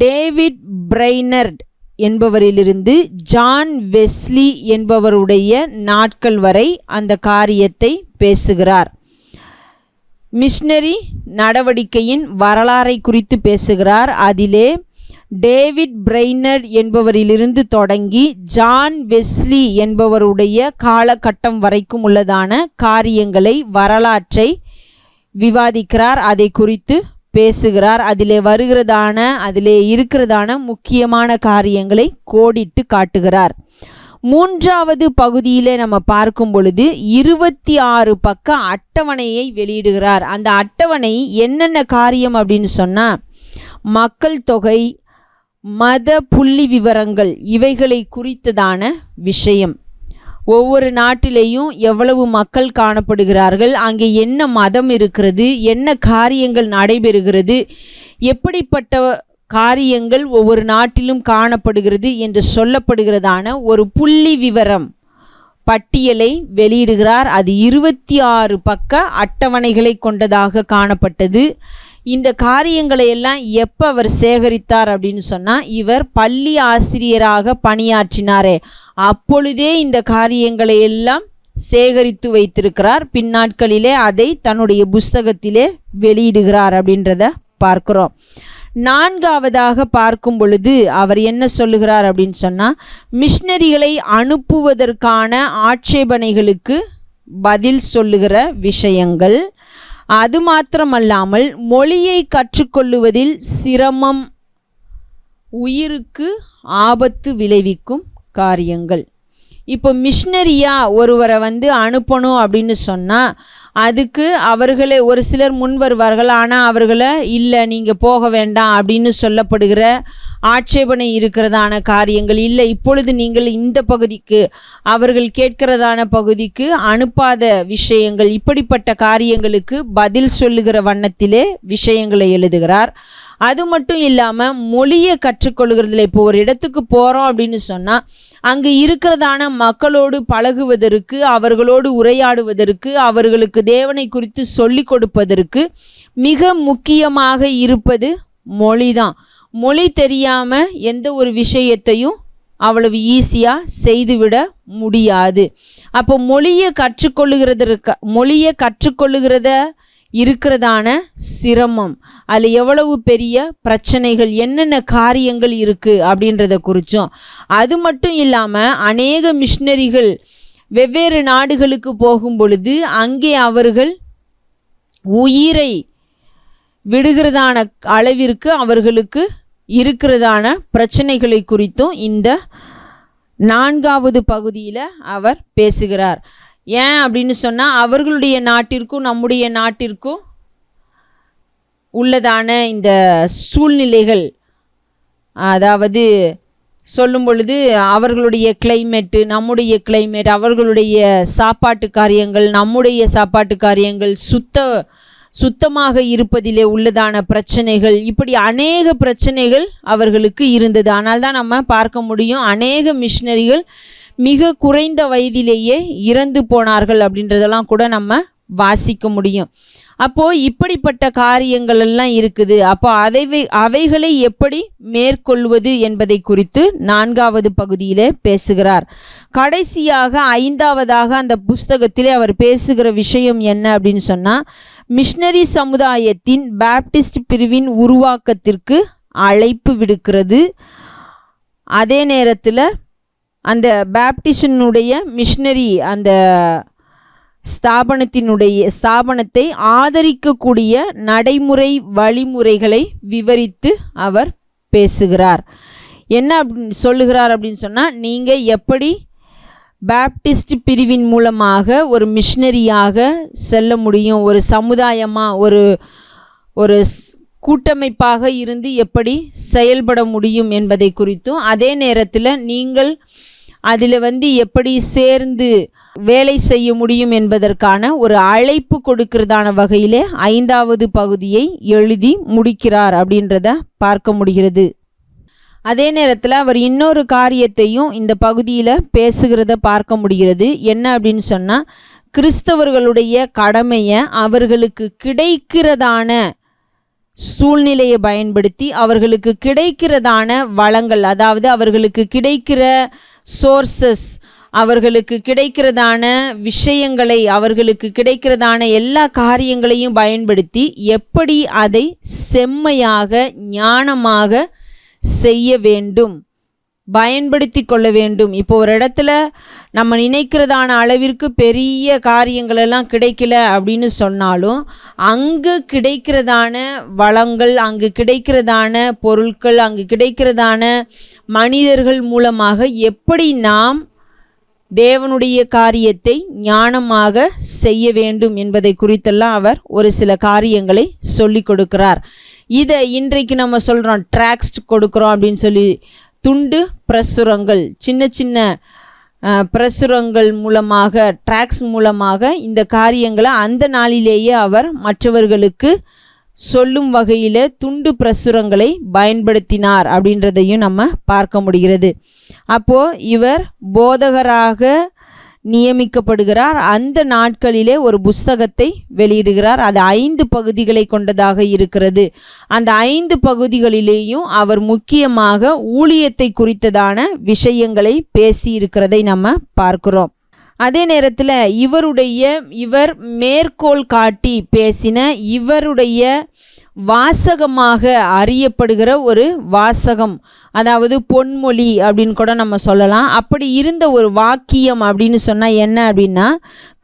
டேவிட் பிரைனர்ட் என்பவரிலிருந்து ஜான் வெஸ்லி என்பவருடைய நாட்கள் வரை அந்த காரியத்தை பேசுகிறார். மிஷனரி நடவடிக்கையின் வரலாறை குறித்து பேசுகிறார். அதிலே டேவிட் பிரைனர்ட் என்பவரிலிருந்து தொடங்கி ஜான் வெஸ்லி என்பவருடைய காலகட்டம் வரைக்கும் உள்ளதான காரியங்களை, வரலாற்றை விவாதிக்கிறார். அதை குறித்து பேசுகிறார். அதிலே இருக்கிறதான முக்கியமான காரியங்களை கோடிட்டு காட்டுகிறார். 3வது பகுதியிலே நம்ம பார்க்கும் பொழுது 26 பக்க அட்டவணையை வெளியிடுகிறார். அந்த அட்டவணை என்னென்ன காரியம் அப்படின்னு சொன்னால், மக்கள் தொகை, மத புள்ளி விவரங்கள், இவைகளை குறித்ததான விஷயம். ஒவ்வொரு நாட்டிலேயும் எவ்வளவு மக்கள் காணப்படுகிறார்கள், அங்கே என்ன மதம் இருக்கிறது, என்ன காரியங்கள் நடைபெறுகிறது, எப்படிப்பட்ட காரியங்கள் ஒவ்வொரு நாட்டிலும் காணப்படுகிறது என்று சொல்லப்படுகிறதான ஒரு புள்ளி விவரம் பட்டியலை வெளியிடுகிறார். அது 26 பக்க அட்டவணைகளை கொண்டதாக காணப்பட்டது. இந்த காரியங்களை எல்லாம் எப்போ அவர் சேகரித்தார் அப்படின்னு சொன்னால், இவர் பள்ளி ஆசிரியராக பணியாற்றினாரே அப்பொழுதே இந்த காரியங்களை எல்லாம் சேகரித்து வைத்திருக்கிறார். பின்னாட்களிலே அதை தன்னுடைய புஸ்தகத்திலே வெளியிடுகிறார் அப்படின்றத பார்க்கிறோம். 4வதாக பார்க்கும் பொழுது அவர் என்ன சொல்லுகிறார் அப்படின்னு சொன்னால், மிஷனரிகளை அனுப்புவதற்கான ஆட்சேபனைகளுக்கு பதில் சொல்லுகிற விஷயங்கள். அது மாத்திரமல்லாமல் மொழியை கற்றுக்கொள்ளுவதில் சிரமம், உயிருக்கு ஆபத்து விளைவிக்கும் காரியங்கள். இப்போ மிஷனரியாக ஒருவரை அனுப்பணும் அப்படின்னு சொன்னால், அதுக்கு அவர்களே ஒரு சிலர் முன் வருவார்கள். ஆனால் அவர்களை இல்லை நீங்கள் போக வேண்டாம் அப்படின்னு சொல்லப்படுகிற ஆட்சேபனை இருக்கிறதான காரியங்கள். இல்லை இப்பொழுது நீங்கள் இந்த பகுதிக்கு, அவர்கள் கேட்கிறதான பகுதிக்கு அனுப்பாத விஷயங்கள், இப்படிப்பட்ட காரியங்களுக்கு பதில் சொல்லுகிற வண்ணத்திலே விஷயங்களை எழுதுகிறார். அது மட்டும் இல்லாமல் மொழியை கற்றுக்கொள்கிறதுல, இப்போ ஒரு இடத்துக்கு போகிறோம் அப்படின்னு சொன்னால், அங்கு இருக்கிறதான மக்களோடு பழகுவதற்கு, அவர்களோடு உரையாடுவதற்கு, அவர்களுக்கு தேவனை குறித்து சொல்லி கொடுப்பதற்கு மிக முக்கியமாக இருப்பது மொழி தான். மொழி தெரியாமல் எந்த ஒரு விஷயத்தையும் அவ்வளவு ஈஸியாக செய்துவிட முடியாது. அப்போ மொழியை கற்றுக்கொள்ளுகிறத இருக்கிறதான சிரமம், அதில் எவ்வளவு பெரிய பிரச்சனைகள், என்னென்ன காரியங்கள் இருக்குது அப்படின்றத குறித்தும். அது மட்டும் இல்லாமல் அநேக மிஷனரிகள் வெவ்வேறு நாடுகளுக்கு போகும் பொழுது அங்கே அவர்கள் உயிரை விடுகிறதான அளவிற்கு அவர்களுக்கு இருக்கிறதான பிரச்சனைகளை குறித்தும் இந்த 4வது பகுதியில் அவர் பேசுகிறார். ஏன் அப்படின்னு சொன்னால், அவர்களுடைய நாட்டிற்கும் நம்முடைய நாட்டிற்கும் உள்ளதான இந்த சூழ்நிலைகள், அதாவது சொல்லும் பொழுது அவர்களுடைய கிளைமேட்டு, நம்முடைய கிளைமேட், அவர்களுடைய சாப்பாட்டு காரியங்கள், நம்முடைய சாப்பாட்டு காரியங்கள், சுத்தமாக இருப்பதிலே உள்ளதான பிரச்சனைகள், இப்படி அநேக பிரச்சனைகள் அவர்களுக்கு இருந்தது. ஆனால் தான் நம்ம பார்க்க முடியும், அநேக மிஷனரிகள் மிக குறைந்த வயதிலேயே இறந்து போனார்கள் அப்படின்றதெல்லாம் கூட நம்ம வாசிக்க முடியும். அப்போது இப்படிப்பட்ட காரியங்கள் எல்லாம் இருக்குது. அப்போ அவைகளை எப்படி மேற்கொள்வது என்பதை குறித்து 4வது பகுதியிலே பேசுகிறார். கடைசியாக 5வதாக அந்த புஸ்தகத்திலே அவர் பேசுகிற விஷயம் என்ன அப்படின்னு சொன்னால், மிஷனரி சமுதாயத்தின் பேப்டிஸ்ட் பிரிவின் உருவாக்கத்திற்கு அழைப்பு விடுக்கிறது. அதே நேரத்தில் அந்த பேப்டிஸ்டினுடைய மிஷனரி அந்த ஸ்தாபனத்தை ஆதரிக்கக்கூடிய நடைமுறை வழிமுறைகளை விவரித்து அவர் பேசுகிறார். என்ன சொல்லுகிறார் அப்படின்னு சொன்னால், நீங்கள் எப்படி பேப்டிஸ்ட் பிரிவின் மூலமாக ஒரு மிஷனரியாக செல்ல முடியும், ஒரு சமுதாயமாக ஒரு கூட்டமைப்பாக இருந்து எப்படி செயல்பட முடியும் என்பதை குறித்தும், அதே நேரத்தில் நீங்கள் அதில் எப்படி சேர்ந்து வேலை செய்ய முடியும் என்பதற்கான ஒரு அழைப்பு கொடுக்கிறதான வகையிலே 5வது பகுதியை எழுதி முடிக்கிறார் அப்படின்றத பார்க்க முடிகிறது. அதே நேரத்தில் அவர் இன்னொரு காரியத்தையும் இந்த பகுதியில் பேசுகிறத பார்க்க முடிகிறது. என்ன அப்படின்னு சொன்னால், கிறிஸ்தவர்களுடைய கடமையை அவர்களுக்கு கிடைக்கிறதான சூழ்நிலையை பயன்படுத்தி அவர்களுக்கு கிடைக்கிறதான வளங்கள், அதாவது அவர்களுக்கு கிடைக்கிற சோர்சஸ், அவர்களுக்கு கிடைக்கிறதான விஷயங்களை, அவர்களுக்கு கிடைக்கிறதான எல்லா காரியங்களையும் பயன்படுத்தி எப்படி அதை செம்மையாக ஞானமாக செய்ய வேண்டும், பயன்படுத்தி கொள்ள வேண்டும். இப்போ ஒரு இடத்துல நம்ம நினைக்கிறதான அளவிற்கு பெரிய காரியங்களெல்லாம் கிடைக்கல அப்படின்னு சொன்னாலும், அங்கு கிடைக்கிறதான வளங்கள், அங்கு கிடைக்கிறதான பொருட்கள், அங்கு கிடைக்கிறதான மனிதர்கள் மூலமாக எப்படி நாம் தேவனுடைய காரியத்தை ஞானமாக செய்ய வேண்டும் என்பதை குறித்தெல்லாம் அவர் ஒரு சில காரியங்களை சொல்லி கொடுக்கிறார். இதை இன்றைக்கு நம்ம சொல்கிறோம், ட்ராக்ஸ்ட் கொடுக்குறோம் அப்படின்னு சொல்லி, துண்டு பிரசுரங்கள், சின்ன சின்ன பிரசுரங்கள் மூலமாக, ட்ராக்ஸ் மூலமாக இந்த காரியங்களை அந்த நாளிலேயே அவர் மற்றவர்களுக்கு சொல்லும் வகையில் துண்டு பிரசுரங்களை பயன்படுத்தினார் அப்படின்றதையும் நம்ம பார்க்க முடிகிறது. அப்போது இவர் போதகராக நியமிக்கப்படுகிறார். அந்த நாட்களிலே ஒரு புஸ்தகத்தை வெளியிடுகிறார். அது 5 பகுதிகளை கொண்டதாக இருக்கிறது. அந்த 5 பகுதிகளிலேயும் அவர் முக்கியமாக ஊழியத்தை குறித்ததான விஷயங்களை பேசி இருக்கிறதை நம்ம பார்க்கிறோம். அதே நேரத்தில் இவர் மேற்கோள் காட்டி பேசின, இவருடைய வாசகமாக அறியப்படுகிற ஒரு வாசகம், அதாவது பொன்மொழி அப்படின்னு கூட நம்ம சொல்லலாம். அப்படி இருந்த ஒரு வாக்கியம் அப்படின்னு சொன்னால் என்ன அப்படின்னா,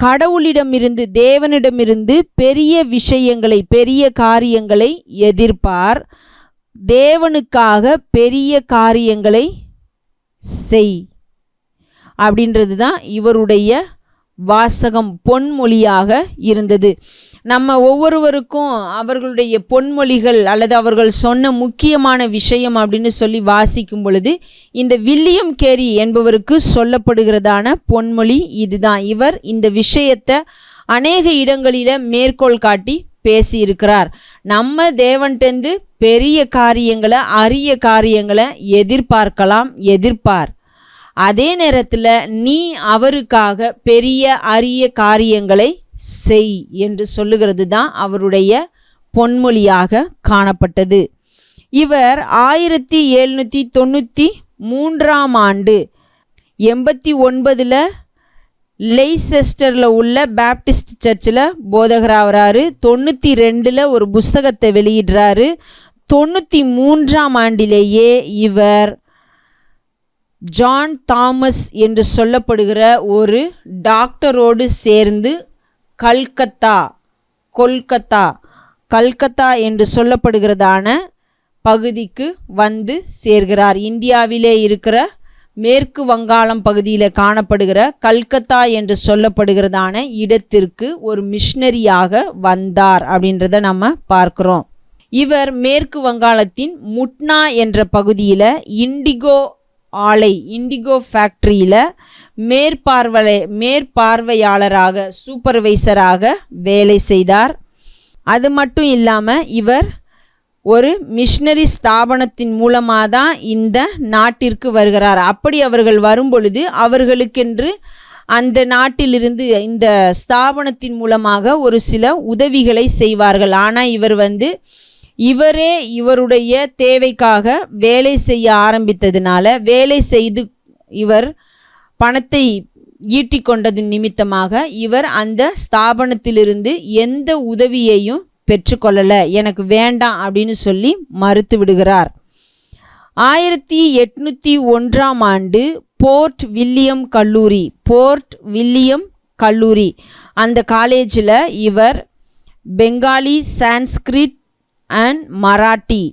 கடவுளிடமிருந்து, தேவனிடமிருந்து பெரிய விஷயங்களை, பெரிய காரியங்களை எதிர்பார், தேவனுக்காக பெரிய காரியங்களை செய் அப்படின்றது தான் இவருடைய வாசகம், பொன்மொழியாக இருந்தது. நம்ம ஒவ்வொருவருக்கும் அவர்களுடைய பொன்மொழிகள் அல்லது அவர்கள் சொன்ன முக்கியமான விஷயம் அப்படின்னு சொல்லி வாசிக்கும் பொழுது, இந்த வில்லியம் கேரி என்பவருக்கு சொல்லப்படுகிறதான பொன்மொழி இதுதான். இவர் இந்த விஷயத்தை அநேக இடங்களில் மேற்கோள் காட்டி பேசியிருக்கிறார். நம்ம தேவன்டேந்து பெரிய காரியங்களை, அரிய காரியங்களை எதிர்பார்க்கலாம், எதிர்பார். அதே நேரத்தில் நீ அவருக்காக பெரிய அரிய காரியங்களை செய் என்று சொல்லுகிறது தான் அவருடைய பொன்மொழியாக காணப்பட்டது. இவர் 1793 ஆண்டு 89 லெய்செஸ்டரில் உள்ள பேப்டிஸ்ட் சர்ச்சில் போதகராகிறாரு. 92 ஒரு புஸ்தகத்தை வெளியிடுறாரு. 93 ஆண்டிலேயே இவர் ஜான் தாமஸ் என்று சொல்லப்படுகிற ஒரு டாக்டரோடு சேர்ந்து கல்கத்தா என்று சொல்லப்படுகிறதான பகுதிக்கு வந்து சேர்கிறார். இந்தியாவிலே இருக்கிற மேற்கு வங்காளம் பகுதியில் காணப்படுகிற கல்கத்தா என்று சொல்லப்படுகிறதான இடத்திற்கு ஒரு மிஷனரியாக வந்தார் அப்படின்றத நம்ம பார்க்குறோம். இவர் மேற்கு வங்காளத்தின் முட்னா என்ற பகுதியில் இண்டிகோ ஃபேக்ட்ரியில் மேற்பார்வையாளராக, சூப்பர்வைசராக வேலை செய்தார். அது மட்டும் இல்லாமல் இவர் ஒரு மிஷனரி ஸ்தாபனத்தின் மூலமாக தான் இந்த நாட்டிற்கு வருகிறார். அப்படி அவர்கள் வரும்பொழுது அவர்களுக்கென்று அந்த நாட்டிலிருந்து இந்த ஸ்தாபனத்தின் மூலமாக ஒரு சில உதவிகளை செய்வார்கள். ஆனால் இவரே இவருடைய தேவைக்காக வேலை செய்ய ஆரம்பித்ததுனால, வேலை செய்து இவர் பணத்தை ஈட்டிக்கொண்டது நிமித்தமாக இவர் அந்த ஸ்தாபனத்திலிருந்து எந்த உதவியையும் பெற்றுக்கொள்ளலை, எனக்கு வேண்டாம் அப்படின்னு சொல்லி மறுத்து விடுகிறார். 1801 ஆண்டு போர்ட் வில்லியம் கல்லூரி அந்த காலேஜில் இவர் பெங்காலி, சான்ஸ்கிரிட் அண்ட் மராட்டி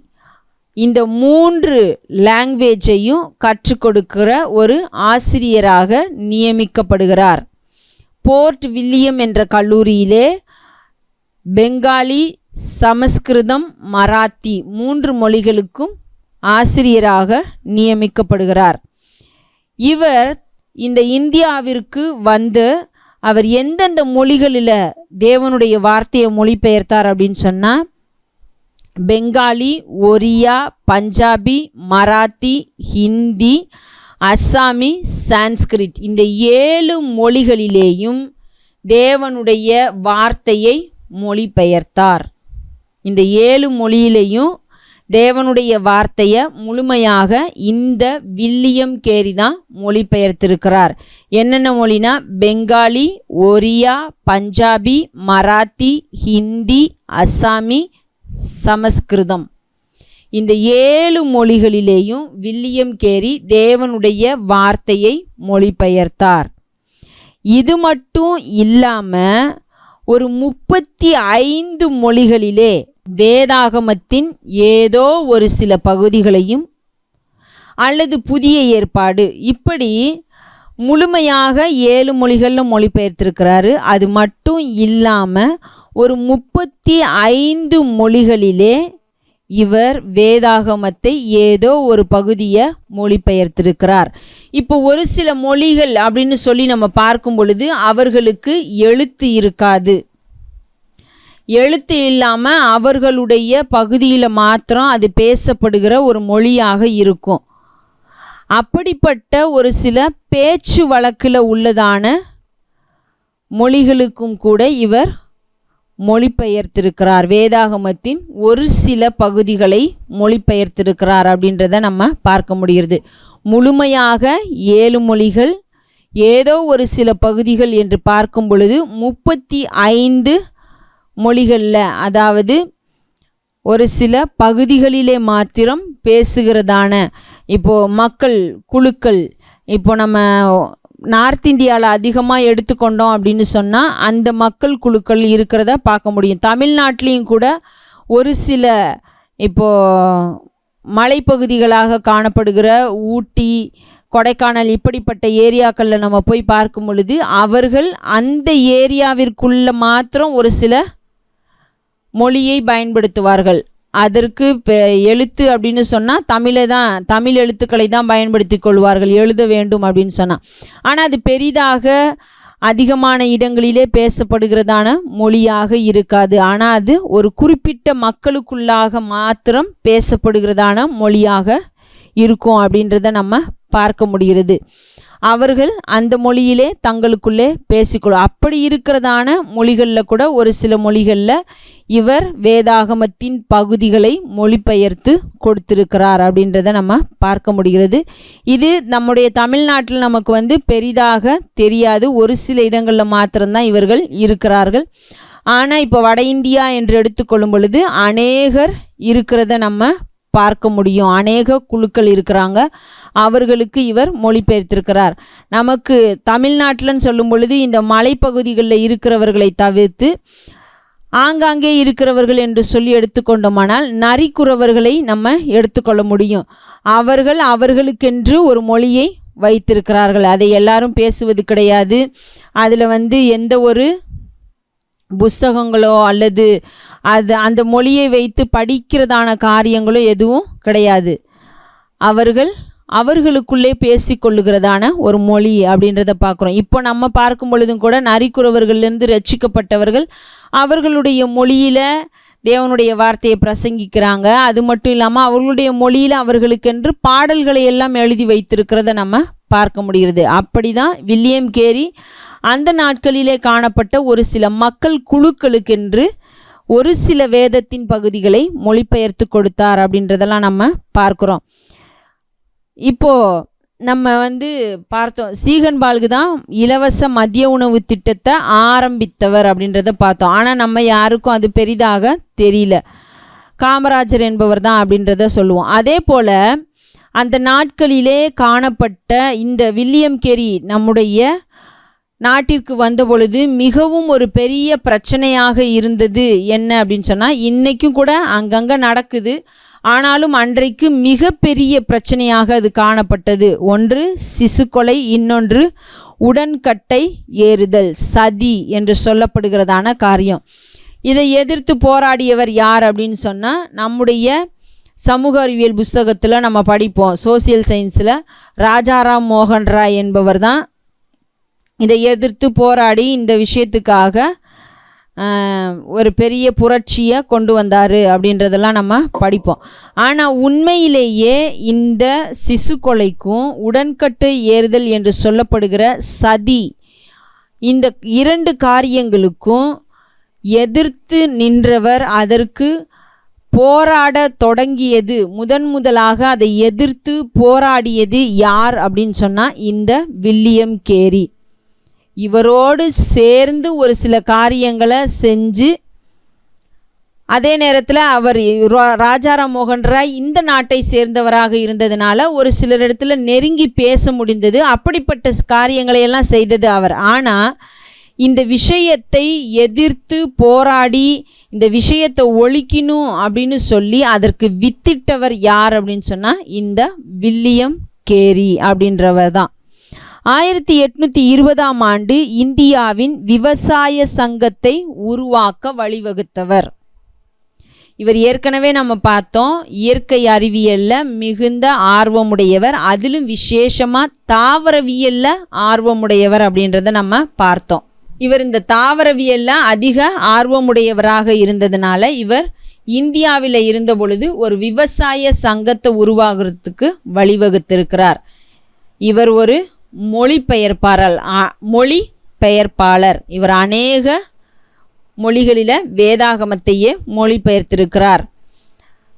இந்த 3 லாங்குவேஜையும் கற்றுக் கொடுக்கிற ஒரு ஆசிரியராக நியமிக்கப்படுகிறார். போர்ட் வில்லியம் என்ற கல்லூரியிலே பெங்காலி, சமஸ்கிருதம், மராத்தி 3 மொழிகளுக்கும் ஆசிரியராக நியமிக்கப்படுகிறார். இவர் இந்த இந்தியாவிற்கு வந்து அவர் எந்தெந்த மொழிகளில் தேவனுடைய வார்த்தையை மொழிபெயர்த்தார் அப்படின்னு சொன்னால், பெங்காலி, ஒரியா, பஞ்சாபி, மராத்தி, ஹிந்தி, அஸ்ஸாமி, சான்ஸ்கிரிட் இந்த 7 மொழிகளிலேயும் தேவனுடைய வார்த்தையை மொழிபெயர்த்தார். இந்த 7 மொழியிலையும் தேவனுடைய வார்த்தையை முழுமையாக இந்த வில்லியம் கேரி தான் மொழிபெயர்த்திருக்கிறார். என்னென்ன மொழினா, பெங்காலி, ஒரியா, பஞ்சாபி, மராத்தி, ஹிந்தி, அஸ்ஸாமி, சமஸ்கிருதம் இந்த 7 மொழிகளிலேயும் வில்லியம் கேரி தேவனுடைய வார்த்தையை மொழிபெயர்த்தார். இது மட்டும் இல்லாமல் ஒரு 35 மொழிகளிலே வேதாகமத்தின் ஏதோ ஒரு சில பகுதிகளையும் அல்லது புதிய ஏற்பாடு இப்படி முழுமையாக 7 மொழிகளில் மொழிபெயர்த்திருக்கிறாரு. அது மட்டும் இல்லாமல் ஒரு 35 மொழிகளிலே இவர் வேதாகமத்தை ஏதோ ஒரு பகுதியை மொழிபெயர்த்திருக்கிறார். இப்போ ஒரு சில மொழிகள் அப்படின்னு சொல்லி நம்ம பார்க்கும் பொழுது அவர்களுக்கு எழுத்து இருக்காது. எழுத்து இல்லாமல் அவர்களுடைய பகுதியில் மாத்திரம் அது பேசப்படுகிற ஒரு மொழியாக இருக்கும். அப்படிப்பட்ட ஒரு சில பேச்சு வழக்கில் உள்ளதான மொழிகளுக்கும் கூட இவர் மொழிபெயர்த்திருக்கிறார். வேதாகமத்தின் ஒரு சில பகுதிகளை மொழிபெயர்த்திருக்கிறார் அப்படின்றத நம்ம பார்க்க முடிகிறது. முழுமையாக 7 மொழிகள், ஏதோ ஒரு சில பகுதிகள் என்று பார்க்கும் பொழுது 35 மொழிகளில், அதாவது ஒரு சில பகுதிகளிலே மாத்திரம் பேசுகிறதான இப்போது மக்கள் குழுக்கள், இப்போ நம்ம நார்த் இந்தியாவில் அதிகமாக எடுத்துக்கொண்டோம் அப்படின்னு சொன்னால் அந்த மக்கள் குழுக்கள் இருக்கிறத பார்க்க முடியும். தமிழ்நாட்டிலையும் கூட ஒரு சில இப்போது மலைப்பகுதிகளாக காணப்படுகிற ஊட்டி, கொடைக்கானல் இப்படிப்பட்ட ஏரியாக்களில் நம்ம போய் பார்க்கும் பொழுது அவர்கள் அந்த ஏரியாவிற்குள்ள மாத்திரம் ஒரு சில மொழியை பயன்படுத்துவார்கள். அதற்கு எழுத்து அப்படின்னு சொன்னால் தமிழ் எழுத்துக்களை தான் பயன்படுத்தி கொள்வார்கள் எழுத வேண்டும் அப்படின்னு சொன்னால். ஆனால் அது பெரிதாக அதிகமான இடங்களிலே பேசப்படுகிறதான மொழியாக இருக்காது. ஆனால் அது ஒரு குறிப்பிட்ட மக்களுக்குள்ளாக மாத்திரம் பேசப்படுகிறதான மொழியாக இருக்கும் அப்படின்றத நம்ம பார்க்க முடிகிறது. அவர்கள் அந்த மொழியிலே தங்களுக்குள்ளே பேசிக்கொள்ளும். அப்படி இருக்கிறதான மொழிகளில் கூட ஒரு சில மொழிகளில் இவர் வேதாகமத்தின் பகுதிகளை மொழிபெயர்த்து கொடுத்திருக்கிறார் அப்படின்றத நம்ம பார்க்க முடிகிறது. இது நம்முடைய தமிழ்நாட்டில் நமக்கு பெரிதாக தெரியாது. ஒரு சில இடங்களில் மாத்திரம்தான் இவர்கள் இருக்கிறார்கள். ஆனால் இப்போ வட இந்தியா என்று எடுத்துக்கொள்ளும் பொழுது அநேகர் இருக்கிறத நம்ம பார்க்க முடியும். அநேக குழுக்கள் இருக்கிறாங்க, அவர்களுக்கு இவர் மொழிபெயர்த்திருக்கிறார். நமக்கு தமிழ்நாட்டில்னு சொல்லும் பொழுது இந்த மலைப்பகுதிகளில் இருக்கிறவர்களை தவிர்த்து ஆங்காங்கே இருக்கிறவர்கள் என்று சொல்லி எடுத்துக்கொண்டோமானால் நரிக்குறவர்களை நம்ம எடுத்துக்கொள்ள முடியும். அவர்களுக்கென்று ஒரு மொழியை வைத்திருக்கிறார்கள். அதை எல்லாரும் பேசுவது கிடையாது. அதில் எந்த ஒரு புஸ்தகங்களோ அல்லது அந்த மொழியை வைத்து படிக்கிறதான காரியங்களோ எதுவும் கிடையாது. அவர்களுக்குள்ளே பேசிக்கொள்ளுகிறதான ஒரு மொழி அப்படின்றத பார்க்குறோம். இப்போ நம்ம பார்க்கும் பொழுதும் கூட நரிக்குறவர்களிலிருந்து ரட்சிக்கப்பட்டவர்கள் அவர்களுடைய மொழியில் தேவனுடைய வார்த்தையை பிரசங்கிக்கிறாங்க. அது மட்டும் இல்லாமல் அவர்களுடைய மொழியில் அவர்களுக்கென்று பாடல்களை எல்லாம் எழுதி வைத்திருக்கிறத நம்ம பார்க்க முடிகிறது. அப்படி தான் வில்லியம் கேரி அந்த நாட்களிலே காணப்பட்ட ஒரு சில மக்கள் குழுக்களுக்கென்று ஒரு சில வேதத்தின் பகுதிகளை மொழிபெயர்த்து கொடுத்தார் அப்படின்றதெல்லாம் நம்ம பார்க்குறோம். இப்போது நம்ம பார்த்தோம், சீகன்பால்கு தான் இலவச மதிய உணவு திட்டத்தை ஆரம்பித்தவர் அப்படின்றத பார்த்தோம். ஆனால் நம்ம யாருக்கும் அது பெரிதாக தெரியல. காமராஜர் என்பவர் தான் அப்படின்றத சொல்லுவோம். அதே போல் அந்த நாட்களிலே காணப்பட்ட இந்த வில்லியம் கேரி நம்முடைய நாட்டிற்கு வந்த பொழுது மிகவும் ஒரு பெரிய பிரச்சனையாக இருந்தது. என்ன அப்படின்னு சொன்னால், இன்றைக்கும் கூட அங்கங்கே நடக்குது. ஆனாலும் அன்றைக்கு மிகப்பெரிய பிரச்சனையாக அது காணப்பட்டது. ஒன்று சிசுக்கொலை, இன்னொன்று உடன்கட்டை ஏறுதல், சதி என்று சொல்லப்படுகிறதான காரியம். இதை எதிர்த்து போராடியவர் யார் அப்படின்னு சொன்னால் நம்முடைய சமூக அறிவியல் புஸ்தகத்தில் நம்ம படிப்போம், சோசியல் சயின்ஸில். ராஜாராம் மோகன் ராய் என்பவர் தான் இதை எதிர்த்து போராடி இந்த விஷயத்துக்காக ஒரு பெரிய புரட்சியை கொண்டு வந்தார் அப்படின்றதெல்லாம் நம்ம படிப்போம். ஆனால் உண்மையிலேயே இந்த சிசு கொலைக்கும் உடன்கட்டு ஏறுதல் என்று சொல்லப்படுகிற சதி, இந்த 2 காரியங்களுக்கும் எதிர்த்து நின்றவர், அதற்கு போராட தொடங்கியது, முதலாக அதை எதிர்த்து போராடியது யார் அப்படின்னு சொன்னால் இந்த வில்லியம் கேரி. இவரோடு சேர்ந்து ஒரு சில காரியங்களை செஞ்சு, அதே நேரத்தில் அவர் ராஜாராம் மோகன் ராய் இந்த நாட்டை சேர்ந்தவராக இருந்ததுனால ஒரு சிலர் இடத்துல நெருங்கி பேச முடிந்தது. அப்படிப்பட்ட காரியங்களை எல்லாம் செய்தது அவர். ஆனால் இந்த விஷயத்தை எதிர்த்து போராடி இந்த விஷயத்தை ஒழிக்கணும் அப்படின்னு சொல்லி அதற்கு வித்திட்டவர் யார் அப்படின்னு சொன்னால் இந்த வில்லியம் கேரி அப்படின்றவர் தான். 1820ஆம் ஆண்டு இந்தியாவின் விவசாய சங்கத்தை உருவாக்க வழிவகுத்தவர் இவர். ஏற்கனவே நம்ம பார்த்தோம், இயற்கை அறிவியலில் மிகுந்த ஆர்வமுடையவர், அதிலும் விசேஷமாக தாவரவியலில் ஆர்வமுடையவர் அப்படின்றத நம்ம பார்த்தோம். இவர் இந்த தாவரவியலில் அதிக ஆர்வமுடையவராக இருந்ததுனால இவர் இந்தியாவில் இருந்த பொழுது ஒரு விவசாய சங்கத்தை உருவாகிறதுக்கு வழிவகுத்திருக்கிறார். இவர் ஒரு மொழிபெயர்ப்பாளர். இவர் அநேக மொழிகளில் வேதாகமத்தையே மொழிபெயர்த்திருக்கிறார்.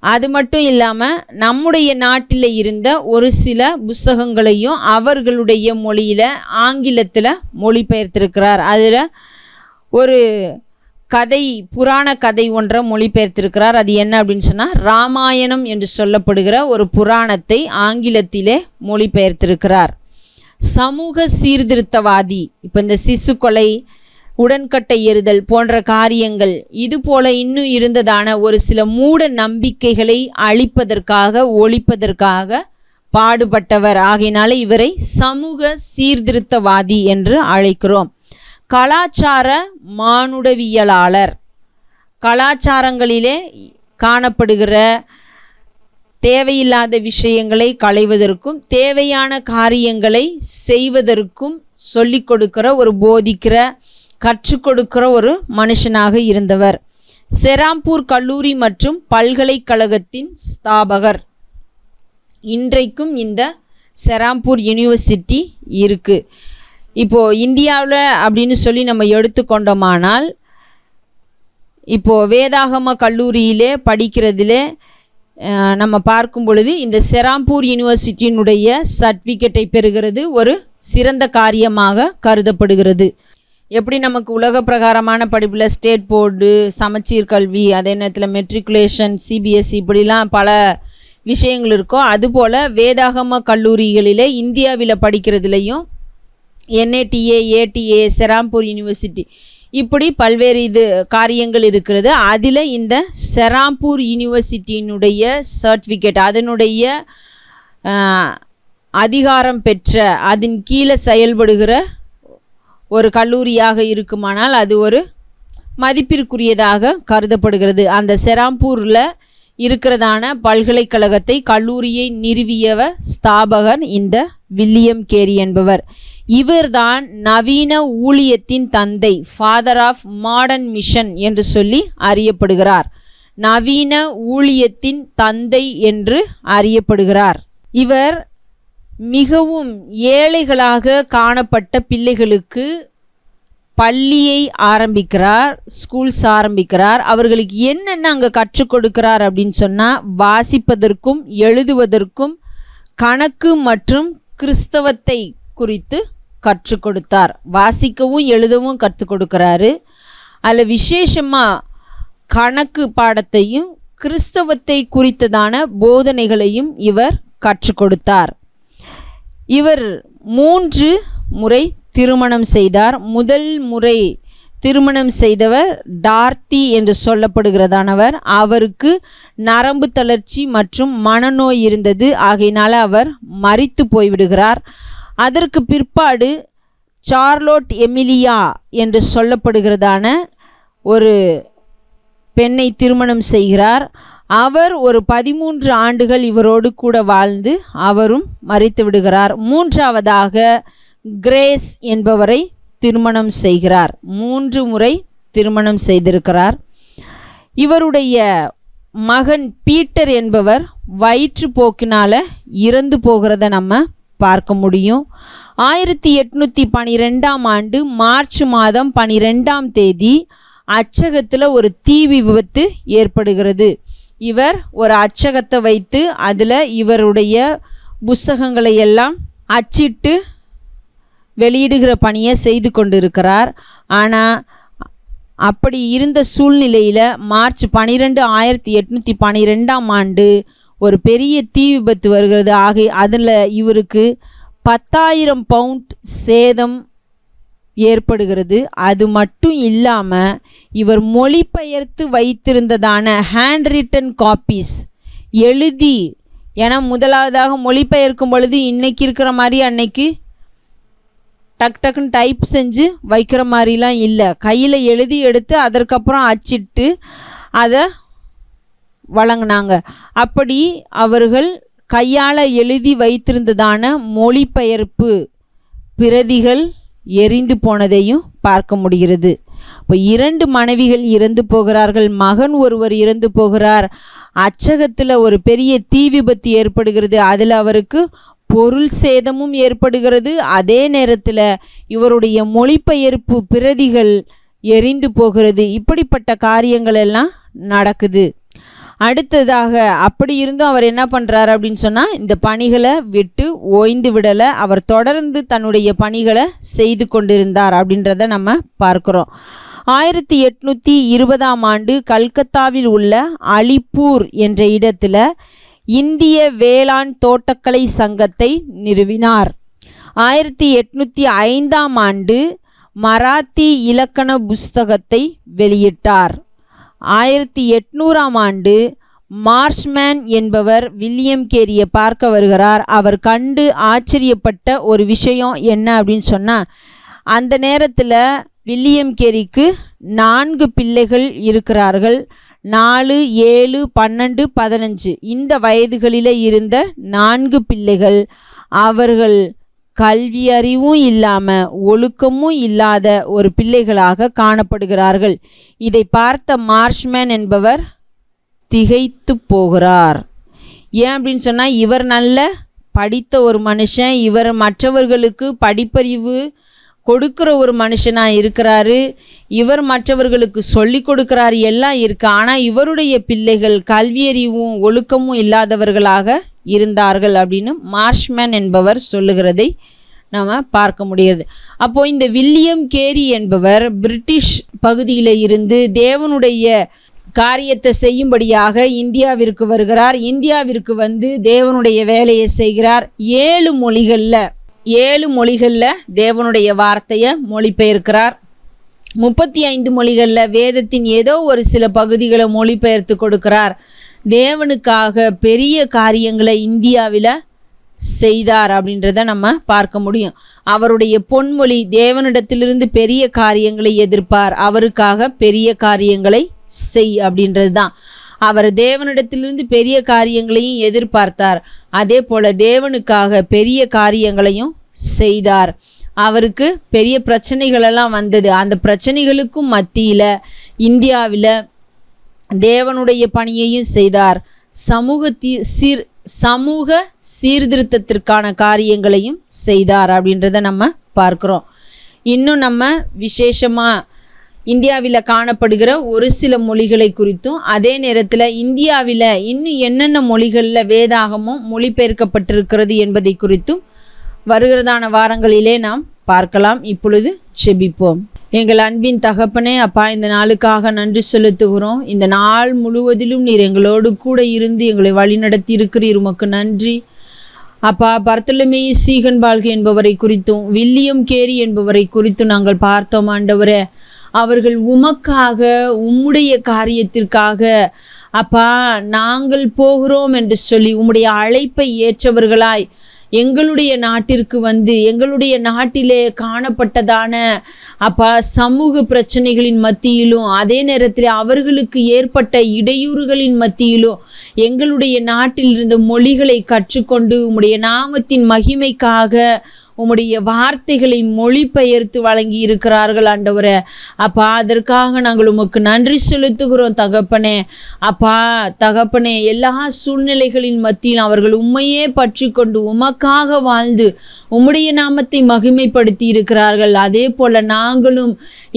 அது மட்டும் இல்லாமல் நம்முடைய நாட்டில் இருந்த ஒரு சில புஸ்தகங்களையும் அவர்களுடைய மொழியில் ஆங்கிலத்தில் மொழிபெயர்த்திருக்கிறார். அதில் ஒரு புராண கதை ஒன்றை மொழிபெயர்த்திருக்கிறார். அது என்ன அப்படின்னு சொன்னால் ராமாயணம் என்று சொல்லப்படுகிற ஒரு புராணத்தை ஆங்கிலத்திலே மொழிபெயர்த்திருக்கிறார். சமூக சீர்திருத்தவாதி. இப்போ இந்த சிசு கொலை, உடன்கட்டை ஏறுதல் போன்ற காரியங்கள், இது போல இன்னும் இருந்ததான ஒரு சில மூட நம்பிக்கைகளை அழிப்பதற்காக ஒழிப்பதற்காக பாடுபட்டவர். ஆகையினால இவரை சமூக சீர்திருத்தவாதி என்று அழைக்கிறோம். கலாச்சார மானுடவியலாளர். கலாச்சாரங்களிலே காணப்படுகிற தேவையில்லாத விஷயங்களை களைவதற்கும் தேவையான காரியங்களை செய்வதற்கும் சொல்லிக் கொடுக்கிற, ஒரு போதிக்கிற, கற்றுக் கொடுக்கிற ஒரு மனுஷனாக இருந்தவர். செராம்பூர் கல்லூரி மற்றும் பல்கலைக்கழகத்தின் ஸ்தாபகர். இன்றைக்கும் இந்த செராம்பூர் யூனிவர்சிட்டி இருக்குது. இப்போது இந்தியாவில் அப்படின்னு சொல்லி நம்ம எடுத்துக்கொண்டோமானால், இப்போது வேதாகம கல்லூரியிலே படிக்கிறதுல நம்ம பார்க்கும் பொழுது இந்த செராம்பூர் யூனிவர்சிட்டியினுடைய சர்டிஃபிகேட்டை பெறுகிறது ஒரு சிறந்த காரியமாக கருதப்படுகிறது. எப்படி நமக்கு உலக பிரகாரமான படிப்பில் ஸ்டேட் போர்டு, சமச்சீர் கல்வி, அதே நேரத்தில் மெட்ரிகுலேஷன், சிபிஎஸ்சி இப்படிலாம் பல விஷயங்கள் இருக்கோ, அதுபோல் வேதாகம கல்லூரிகளில் இந்தியாவில் படிக்கிறதுலையும் NATA, ATA, செராம்பூர் யூனிவர்சிட்டி இப்படி பல்வேறு காரியங்கள் இருக்கிறது. அதில் இந்த செராம்பூர் யூனிவர்சிட்டியினுடைய சர்டிஃபிகேட், அதனுடைய அதிகாரம் பெற்ற, அதன் கீழே செயல்படுகிற ஒரு கல்லூரியாக இருக்குமானால் அது ஒரு மதிப்பிற்குரியதாக கருதப்படுகிறது. அந்த செராம்பூரில் இருக்கிறதான பல்கலைக்கழகத்தை, கல்லூரியை நிறுவியவர் ஸ்தாபகர் இந்த வில்லியம் கேரி என்பவர். இவர்தான் நவீன ஊழியத்தின் தந்தை, ஃபாதர் ஆஃப் மாடர்ன் மிஷன் என்று சொல்லி அறியப்படுகிறார். நவீன ஊழியத்தின் தந்தை என்று அறியப்படுகிறார். இவர் மிகவும் ஏழைகளாக காணப்பட்ட பிள்ளைகளுக்கு பள்ளியை ஆரம்பிக்கிறார், ஸ்கூல்ஸ் ஆரம்பிக்கிறார். அவர்களுக்கு என்னென்ன அங்கே கற்றுக் கொடுக்கிறார் அப்படின்னு சொன்னால், வாசிப்பதற்கும் எழுதுவதற்கும் கணக்கு மற்றும் கிறிஸ்தவத்தை குறித்து கற்றுக் கொடுத்தார். வாசிக்கவும் எழுதவும் கற்றுக் கொடுக்கிறாரு. அதில் விசேஷமாக கணக்கு பாடத்தையும் கிறிஸ்தவத்தை குறித்ததான போதனைகளையும் இவர் கற்றுக் கொடுத்தார். இவர் 3 முறை திருமணம் செய்தார். முதல் முறை திருமணம் செய்தவர் டார்த்தி என்று சொல்லப்படுகிறதானவர். அவருக்கு நரம்பு தளர்ச்சி மற்றும் மனநோய் இருந்தது. ஆகையினால அவர் மரித்து போய்விடுகிறார். அதற்கு பிற்பாடு சார்லோட் எமிலியா என்று சொல்லப்படுகிறதான ஒரு பெண்ணை திருமணம் செய்கிறார். அவர் ஒரு 13 ஆண்டுகள் இவரோடு கூட வாழ்ந்து அவரும் மரித்து விடுகிறார். மூன்றாவதாக கிரேஸ் என்பவரை திருமணம் செய்கிறார். 3 முறை திருமணம் செய்திருக்கிறார். இவருடைய மகன் பீட்டர் என்பவர் வயிற்றுப்போக்கினால் இறந்து போகிறத நம்ம பார்க்க முடியும். 1812ஆம் ஆண்டு மார்ச் மாதம் 12ஆம் தேதி அச்சகத்தில் ஒரு தீ விபத்து ஏற்படுகிறது. இவர் ஒரு அச்சகத்தை வைத்து அதில் இவருடைய புஸ்தகங்களை எல்லாம் அச்சிட்டு வெளியிடுகிற பணியை செய்து கொண்டிருக்கிறார். ஆனால் அப்படி இருந்த சூழ்நிலையில் மார்ச் 12, 1812ஆம் ஆண்டு ஒரு பெரிய தீ விபத்து வருகிறது. அதில் இவருக்கு 10,000 பவுண்ட் சேதம் ஏற்படுகிறது. அது மட்டும் இல்லாமல் இவர் மொழிபெயர்த்து வைத்திருந்ததான ஹேண்ட் ரிட்டன் காப்பீஸ் எழுதி, ஏன்னா முதலாவதாக மொழிபெயர்க்கும் பொழுது இன்றைக்கி இருக்கிற மாதிரி அன்னைக்கு டக்குன்னு டைப் செஞ்சு வைக்கிற மாதிரிலாம் இல்லை. கையில் எழுதி எடுத்து அதற்கப்புறம் அச்சிட்டு அதை வழங்கினாங்க. அப்படி அவர்கள் கையால் எழுதி வைத்திருந்ததான மொழிபெயர்ப்பு பிரதிகள் எரிந்து போனதையும் பார்க்க முடிகிறது. இப்போ 2 மனைவிகள் இறந்து போகிறார்கள். மகன் ஒருவர் இறந்து போகிறார். அச்சகத்தில் ஒரு பெரிய தீ விபத்து ஏற்படுகிறது. அதில் அவருக்கு பொருள் சேதமும் ஏற்படுகிறது. அதே நேரத்தில் இவருடைய மொழிபெயர்ப்பு பிரதிகள் எரிந்து போகிறது. இப்படிப்பட்ட காரியங்கள் எல்லாம் நடக்குது. அடுத்ததாக அப்படி இருந்தும் அவர் என்ன பண்ணுறாரு அப்படின்னு சொன்னால், இந்த பணிகளை விட்டு ஓய்ந்து விடலை. அவர் தொடர்ந்து தன்னுடைய பணிகளை செய்து கொண்டிருந்தார் அப்படின்றத நம்ம பார்க்குறோம். 1820ஆம் ஆண்டு கல்கத்தாவில் உள்ள அலிப்பூர் என்ற இடத்துல இந்திய வேளாண் தோட்டக்கலை சங்கத்தை நிறுவினார். 1805ஆம் ஆண்டு மராத்தி இலக்கண புஸ்தகத்தை வெளியிட்டார். 1800ஆம் ஆண்டு மார்ஷ்மேன் என்பவர் வில்லியம் கேரியை பார்க்க வருகிறார். அவர் கண்டு ஆச்சரியப்பட்ட ஒரு விஷயம் என்ன அப்படின்னு சொன்னால், அந்த நேரத்தில் வில்லியம் கேரிக்கு 4 பிள்ளைகள் இருக்கிறார்கள். 4, 7, 12, 15 இந்த வயதுகளில் இருந்த 4 பிள்ளைகள். அவர்கள் கல்வி அறிவும் இல்லாமல் ஒழுக்கமும் இல்லாத ஒரு பிள்ளைகளாக காணப்படுகிறார்கள். இதை பார்த்த மார்ஷ்மேன் என்பவர் திகைத்து போகிறார். ஏன் அப்படின்னு சொன்னால், இவர் நல்ல படித்த ஒரு மனுஷன், இவர் மற்றவர்களுக்கு படிப்பறிவு கொடுக்குற ஒரு மனுஷனாக இருக்கிறாரு, இவர் மற்றவர்களுக்கு சொல்லி கொடுக்குறாரு, எல்லாம் இருக்குது. ஆனால் இவருடைய பிள்ளைகள் கல்வியறிவும் ஒழுக்கமும் இல்லாதவர்களாக இருந்தார்கள் அப்படின்னு மார்ஷ்மேன் என்பவர் சொல்லுகிறதை நாம் பார்க்க முடியாது. அப்போது இந்த வில்லியம் கேரி என்பவர் பிரிட்டிஷ் பகுதியில் இருந்து தேவனுடைய காரியத்தை செய்யும்படியாக இந்தியாவிற்கு வருகிறார். இந்தியாவிற்கு வந்து தேவனுடைய வேலையை செய்கிறார். 7 மொழிகளில் தேவனுடைய வார்த்தையை மொழிபெயர்க்கிறார். 35 மொழிகளில் வேதத்தின் ஏதோ ஒரு சில பகுதிகளை மொழிபெயர்த்து கொடுக்கிறார். தேவனுக்காக பெரிய காரியங்களை இந்தியாவில் செய்தார் அப்படின்றத நம்ம பார்க்க முடியும். அவருடைய பொன்மொழி, தேவனிடத்திலிருந்து பெரிய காரியங்களை எதிர்ப்பார், அவருக்காக பெரிய காரியங்களை செய் அப்படின்றது தான். அவர் தேவனிடத்திலிருந்து பெரிய காரியங்களையும் எதிர்பார்த்தார். அதே போல் தேவனுக்காக பெரிய காரியங்களையும் செய்தார். அவருக்கு பெரிய பிரச்சனைகளெல்லாம் வந்தது. அந்த பிரச்சனைகளுக்கும் மத்தியில் இந்தியாவில் தேவனுடைய பணியையும் செய்தார். சமூக சீர்திருத்தத்திற்கான காரியங்களையும் செய்தார் அப்படின்றத நம்ம பார்க்குறோம். இன்னும் நம்ம விசேஷமாக இந்தியாவில் காணப்படுகிற ஒரு சில மொழிகளை குறித்தும், அதே நேரத்தில் இந்தியாவில் இன்னும் என்னென்ன மொழிகளில் வேதாகமும் மொழிபெயர்க்கப்பட்டிருக்கிறது என்பதை குறித்தும் வருகிறதான வாரங்களிலே நாம் பார்க்கலாம். இப்பொழுது செபிப்போம். எங்கள் அன்பின் தகப்பனே, அப்பா, இந்த நாளுக்காக நன்றி செலுத்துகிறோம். இந்த நாள் முழுவதிலும் நீர் எங்களோடு கூட இருந்து எங்களை வழிநடத்தி இருக்கிறீர். உமக்கு நன்றி அப்பா. பர்த்தலமேயு சீகன் பால்கே என்பவரை குறித்தும் வில்லியம் கேரி என்பவரை குறித்தும் நாங்கள் பார்த்தோம். ஆண்டவரே, அவர்கள் உமக்காக உம்முடைய காரியத்திற்காக அப்பா நாங்கள் போகிறோம் என்று சொல்லி உம்முடைய அழைப்பை ஏற்றவர்களாய் எங்களுடைய நாட்டிற்கு வந்து எங்களுடைய நாட்டிலே காணப்பட்டதான அப்பா சமூக பிரச்சனைகளின் மத்தியிலும், அதே நேரத்தில் அவர்களுக்கு ஏற்பட்ட இடையூறுகளின் மத்தியிலும் எங்களுடைய நாட்டில் இருந்த மொழிகளை கற்றுக்கொண்டு உம்முடைய நாமத்தின் மகிமைக்காக உம்முடைய வார்த்தைகளை மொழிபெயர்த்து வழங்கி இருக்கிறார்கள் ஆண்டவரே. அப்பா, அதற்காக நாங்கள் உமக்கு நன்றி செலுத்துகிறோம் தகப்பனே. அப்பா தகப்பனே, எல்லா சூழ்நிலைகளின் மத்தியில் அவர்கள் உம்மையே பற்றி கொண்டு உமக்காக வாழ்ந்து உம்முடைய நாமத்தை மகிமைப்படுத்தி இருக்கிறார்கள். அதே போல நாங்களும்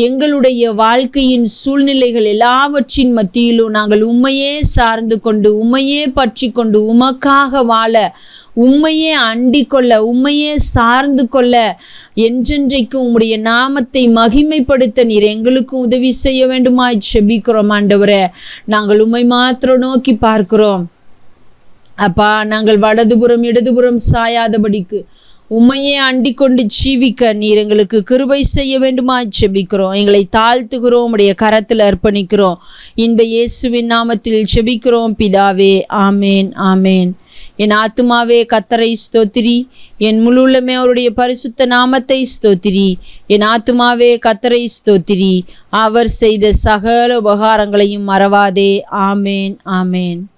எங்களுடைய வாழ்க்கையின் சூழ்நிலைகள் எல்லாவற்றின் மத்தியிலும் நாங்கள் உம்மையே சார்ந்து கொண்டு உம்மையே பற்றி கொண்டு உமக்காக வாழ, உம்மையே அண்டிக் கொள்ள, உம்மையே சார்ந்து கொள்ள, என்றென்றைக்கும் உம்முடைய நாமத்தை மகிமைப்படுத்த நீர் எங்களுக்கு உதவி செய்ய வேண்டுமாய் செபிக்கிறோம் ஆண்டவரே. நாங்கள் உம்மை மாத்திரம் நோக்கி பார்க்கிறோம் அப்பா. நாங்கள் வலதுபுறம் இடதுபுறம் சாயாதபடிக்கு உம்மையே அண்டிக் கொண்டு ஜீவிக்க நீர் எங்களுக்கு கிருபை செய்ய வேண்டுமா செபிக்கிறோம். எங்களை தாழ்த்துகிறோம், உடைய கரத்தில் அர்ப்பணிக்கிறோம். இன்ப இயேசுவின் நாமத்தில் செபிக்கிறோம் பிதாவே, ஆமேன் ஆமேன். என் ஆத்துமாவே கர்த்தரை ஸ்தோத்திரி, என் முழு உள்ளமே அவருடைய பரிசுத்த நாமத்தை ஸ்தோத்திரி. என் ஆத்துமாவே கர்த்தரை ஸ்தோத்திரி, அவர் செய்த சகல உபகாரங்களையும் மறவாதே. ஆமேன் ஆமேன்.